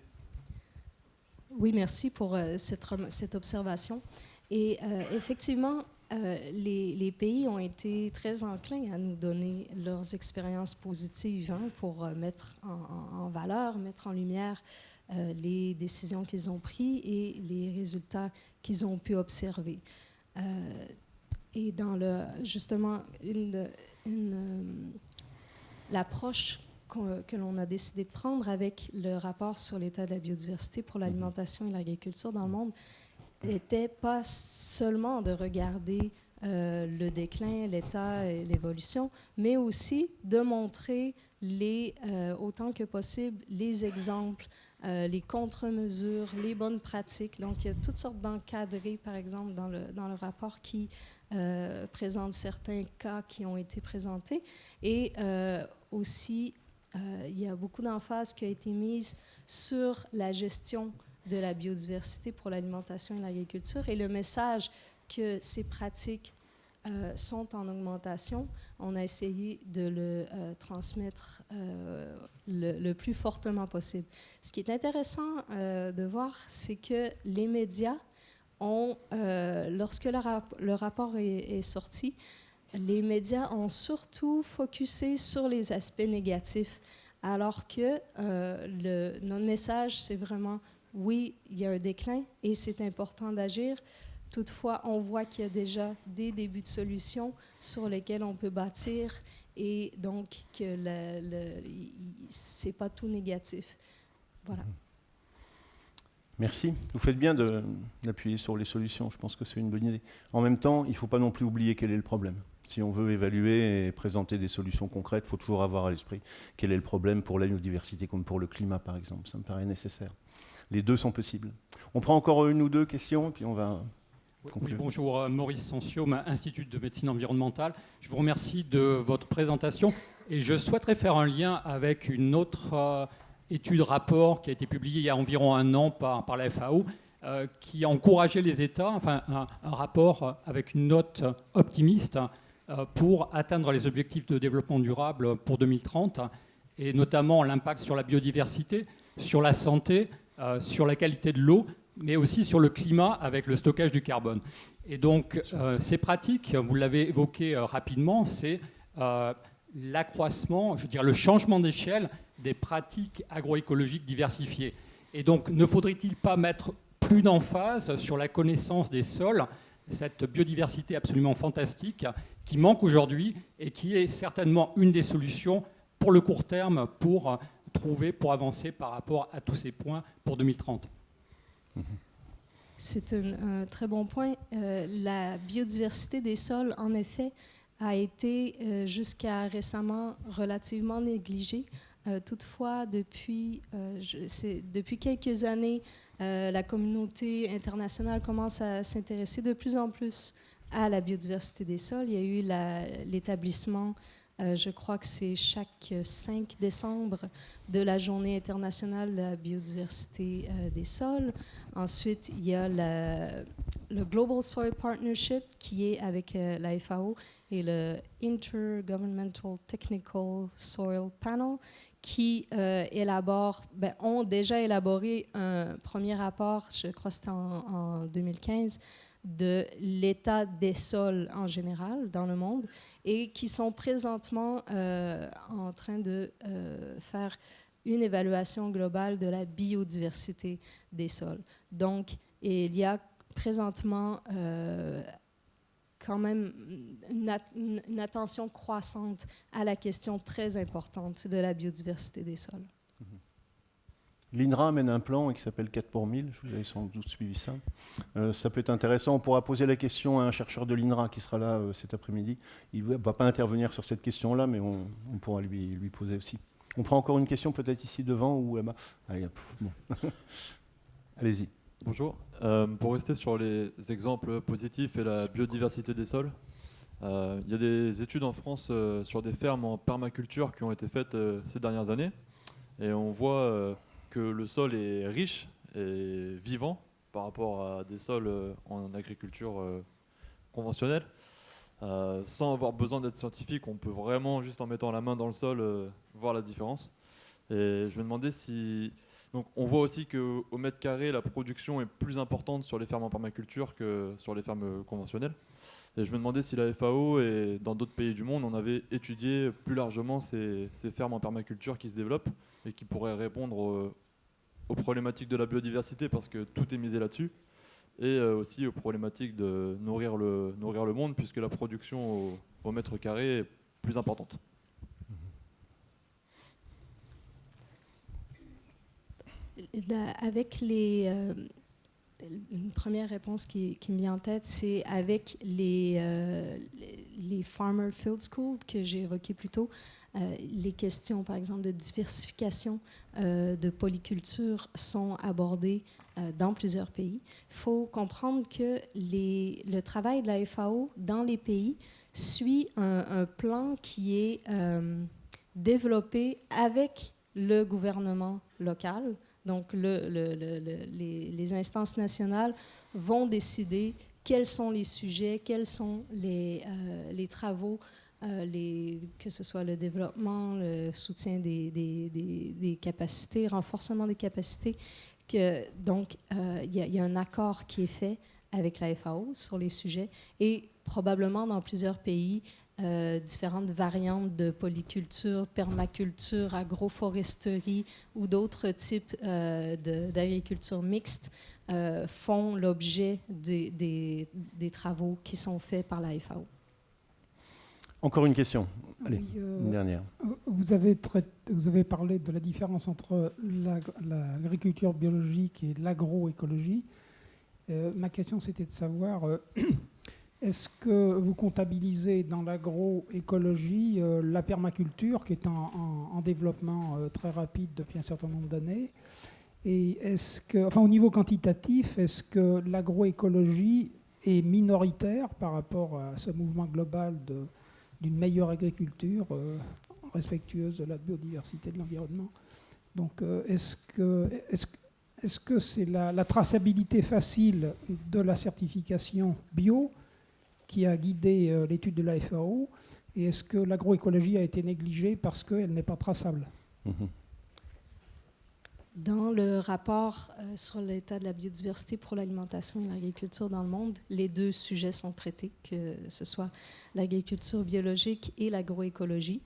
Oui, merci pour cette observation. Et effectivement, les pays ont été très enclins à nous donner leurs expériences positives pour mettre en valeur, mettre en lumière les décisions qu'ils ont prises et les résultats qu'ils ont pu observer. Et dans justement l'approche que l'on a décidé de prendre avec le rapport sur l'état de la biodiversité pour l'alimentation et l'agriculture dans le monde n'était pas seulement de regarder le déclin, l'état et l'évolution, mais aussi de montrer autant que possible les exemples, les contre-mesures, les bonnes pratiques. Donc, il y a toutes sortes d'encadrés, par exemple, dans le rapport qui présente certains cas qui ont été présentés. Et aussi, il y a beaucoup d'emphase qui a été mise sur la gestion de la biodiversité pour l'alimentation et l'agriculture et le message que ces pratiques sont en augmentation. On a essayé de le transmettre le plus fortement possible. Ce qui est intéressant de voir, c'est que les médias ont, lorsque le rapport est sorti, les médias ont surtout focusé sur les aspects négatifs, alors que notre message, c'est vraiment, oui, il y a un déclin et c'est important d'agir. Toutefois, on voit qu'il y a déjà des débuts de solutions sur lesquels on peut bâtir et donc que ce n'est pas tout négatif. Voilà. Merci. Vous faites bien d'appuyer sur les solutions. Je pense que c'est une bonne idée. En même temps, il ne faut pas non plus oublier quel est le problème. Si on veut évaluer et présenter des solutions concrètes, il faut toujours avoir à l'esprit quel est le problème pour la biodiversité comme pour le climat, par exemple. Ça me paraît nécessaire. Les deux sont possibles. On prend encore une ou deux questions, puis on va... Oui, bonjour, Maurice Sanciaume, Institut de médecine environnementale. Je vous remercie de votre présentation et je souhaiterais faire un lien avec une autre étude rapport qui a été publiée il y a environ un an par la FAO qui a encouragé les États, enfin un rapport avec une note optimiste pour atteindre les objectifs de développement durable pour 2030 et notamment l'impact sur la biodiversité, sur la santé, sur la qualité de l'eau, mais aussi sur le climat avec le stockage du carbone. Et donc, ces pratiques, vous l'avez évoqué rapidement, c'est l'accroissement, je dirais le changement d'échelle des pratiques agroécologiques diversifiées. Et donc, ne faudrait-il pas mettre plus d'emphase sur la connaissance des sols, cette biodiversité absolument fantastique qui manque aujourd'hui et qui est certainement une des solutions pour le court terme pour avancer par rapport à tous ces points pour 2030. C'est un très bon point. La biodiversité des sols, en effet, a été jusqu'à récemment relativement négligée. Toutefois, depuis quelques années, la communauté internationale commence à s'intéresser de plus en plus à la biodiversité des sols. Il y a eu l'établissement, je crois que c'est chaque 5 décembre, de la Journée internationale de la biodiversité des sols. Ensuite, il y a le Global Soil Partnership qui est avec la FAO et le Intergovernmental Technical Soil Panel qui ont déjà élaboré un premier rapport, je crois que c'était en 2015, de l'état des sols en général dans le monde et qui sont présentement en train de faire une évaluation globale de la biodiversité des sols. Donc, il y a présentement quand même une attention croissante à la question très importante de la biodiversité des sols. L'INRA amène un plan qui s'appelle 4 pour 1000, vous avez sans doute suivi ça. Ça peut être intéressant, on pourra poser la question à un chercheur de l'INRA qui sera là cet après-midi. Il ne va pas intervenir sur cette question-là, mais on pourra lui poser aussi. On prend encore une question peut-être ici devant ou là-bas. Allez, bon. Allez-y. Bonjour. Pour rester sur les exemples positifs et la biodiversité des sols, il y a des études en France sur des fermes en permaculture qui ont été faites ces dernières années. Et on voit que le sol est riche et vivant par rapport à des sols en agriculture conventionnelle. Sans avoir besoin d'être scientifique, on peut vraiment, juste en mettant la main dans le sol, voir la différence. Et je me demandais si... Donc on voit aussi qu'au mètre carré, la production est plus importante sur les fermes en permaculture que sur les fermes conventionnelles. Et je me demandais si la FAO et dans d'autres pays du monde, on avait étudié plus largement ces fermes en permaculture qui se développent et qui pourraient répondre aux problématiques de la biodiversité parce que tout est misé là-dessus, et aussi aux problématiques de nourrir le monde puisque la production au mètre carré est plus importante. Avec une première réponse qui me vient en tête, c'est avec les Farmer Field Schools que j'ai évoquées plus tôt. Les questions, par exemple, de diversification de polyculture sont abordées dans plusieurs pays. Il faut comprendre que le travail de la FAO dans les pays suit un plan qui est développé avec le gouvernement local. Donc, les instances nationales vont décider quels sont les sujets, quels sont les travaux, que ce soit le développement, le soutien des capacités, renforcement des capacités. Donc, il y a un accord qui est fait avec la FAO sur les sujets et probablement dans plusieurs pays, différentes variantes de polyculture, permaculture, agroforesterie ou d'autres types d'agriculture mixte font l'objet des travaux qui sont faits par la FAO. Encore une question. Allez, oui, une dernière. Vous avez parlé de la différence entre l'agriculture biologique et l'agroécologie. Ma question, c'était de savoir... Est-ce que vous comptabilisez dans l'agroécologie la permaculture qui est en développement très rapide depuis un certain nombre d'années? Et au niveau quantitatif, est-ce que l'agroécologie est minoritaire par rapport à ce mouvement global d'une meilleure agriculture respectueuse de la biodiversité de l'environnement? Donc, est-ce que c'est la traçabilité facile de la certification bio qui a guidé l'étude de la FAO, et est-ce que l'agroécologie a été négligée parce qu'elle n'est pas traçable? Dans le rapport sur l'état de la biodiversité pour l'alimentation et l'agriculture dans le monde, les deux sujets sont traités, que ce soit l'agriculture biologique et l'agroécologie.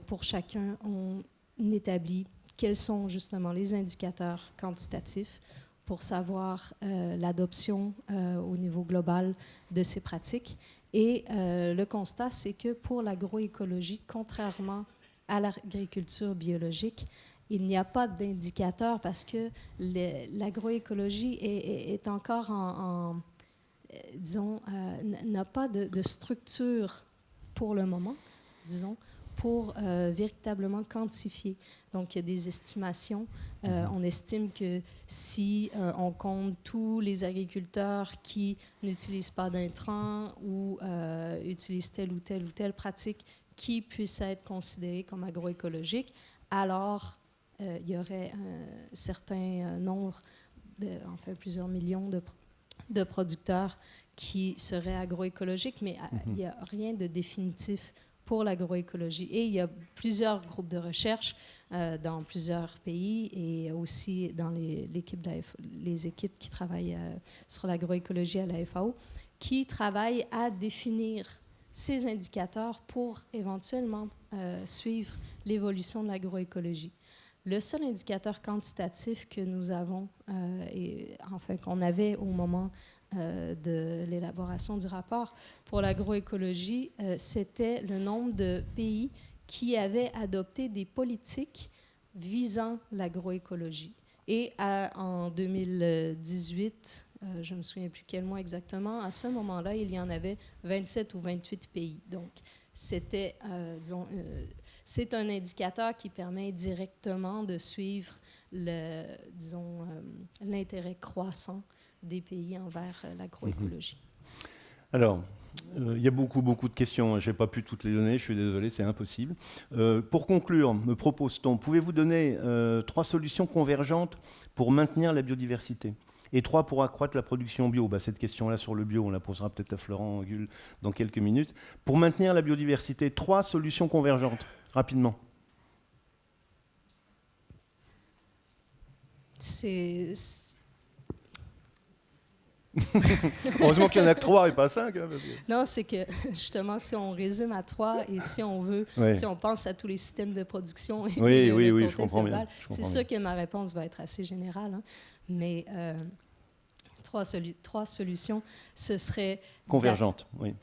Pour chacun, on établit quels sont justement les indicateurs quantitatifs pour savoir l'adoption au niveau global de ces pratiques. Et le constat, c'est que pour l'agroécologie, contrairement à l'agriculture biologique, il n'y a pas d'indicateur parce que l'agroécologie est encore disons, n'a pas de structure pour le moment, disons, pour véritablement quantifier. Donc, il y a des estimations. On estime que si on compte tous les agriculteurs qui n'utilisent pas d'intrants ou utilisent telle ou telle pratique qui puisse être considérée comme agroécologique, alors il y aurait un certain nombre, enfin plusieurs millions de producteurs qui seraient agroécologiques, mais il n'y a rien de définitif pour l'agroécologie. Et il y a plusieurs groupes de recherche dans plusieurs pays et aussi dans les équipes qui travaillent sur l'agroécologie à la FAO, qui travaillent à définir ces indicateurs pour éventuellement suivre l'évolution de l'agroécologie. Le seul indicateur quantitatif que nous avons, qu'on avait au moment de l'élaboration du rapport pour l'agroécologie, c'était le nombre de pays qui avaient adopté des politiques visant l'agroécologie. Et en 2018, je ne me souviens plus quel mois exactement, à ce moment-là, il y en avait 27 ou 28 pays. Donc, c'était, disons, c'est un indicateur qui permet directement de suivre l'intérêt croissant des pays envers l'agroécologie. Alors, il y a beaucoup de questions. Je n'ai pas pu toutes les donner, je suis désolé, c'est impossible. Pour conclure, me propose-t-on, pouvez-vous donner 3 solutions convergentes pour maintenir la biodiversité et 3 pour accroître la production bio? Cette question-là sur le bio, on la posera peut-être à Florent Gull dans quelques minutes. Pour maintenir la biodiversité, 3 solutions convergentes, rapidement. Heureusement qu'il n'y en a que 3 et pas 5. Hein, parce que... Non, c'est que justement, si on résume à 3 et si on veut, si on pense à tous les systèmes de production et oui, je comprends bien. C'est sûr que ma réponse va être assez générale, hein, mais 3 solutions, ce serait... Convergentes, oui.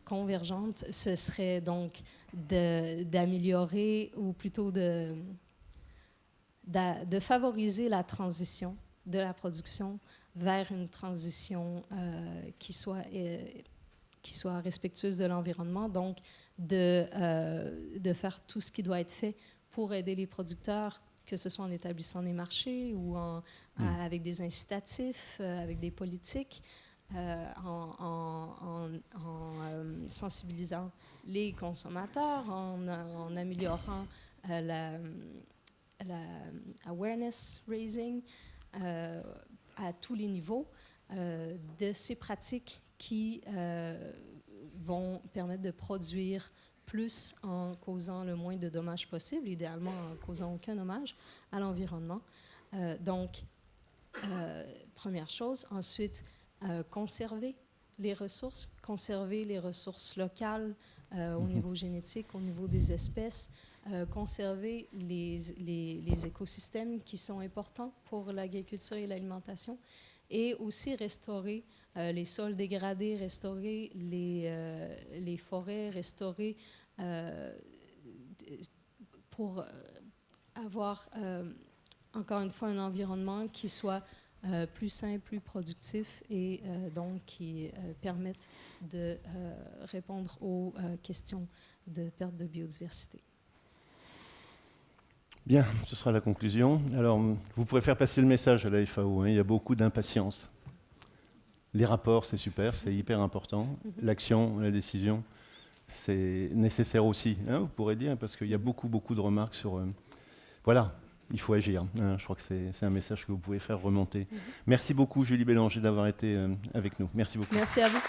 Convergentes, ce serait donc d'améliorer ou plutôt de favoriser la transition de la production vers une transition qui soit respectueuse de l'environnement, donc de faire tout ce qui doit être fait pour aider les producteurs, que ce soit en établissant des marchés ou avec des incitatifs, avec des politiques, en sensibilisant les consommateurs, en améliorant la awareness raising, à tous les niveaux de ces pratiques qui vont permettre de produire plus en causant le moins de dommages possible, idéalement en causant aucun dommage à l'environnement. Donc, première chose. Ensuite, conserver les ressources locales au niveau génétique, au niveau des espèces, conserver les écosystèmes qui sont importants pour l'agriculture et l'alimentation, et aussi restaurer les sols dégradés, restaurer les forêts, restaurer pour avoir, encore une fois, un environnement qui soit plus sain, plus productif et donc qui permette de répondre aux questions de perte de biodiversité. Bien, ce sera la conclusion. Alors, vous pourrez faire passer le message à la FAO. Hein, il y a beaucoup d'impatience. Les rapports, c'est super, c'est hyper important. L'action, la décision, c'est nécessaire aussi, hein, vous pourrez dire, parce qu'il y a beaucoup de remarques sur... voilà, il faut agir. Hein, je crois que c'est un message que vous pouvez faire remonter. Merci beaucoup, Julie Bélanger, d'avoir été avec nous. Merci beaucoup. Merci à vous.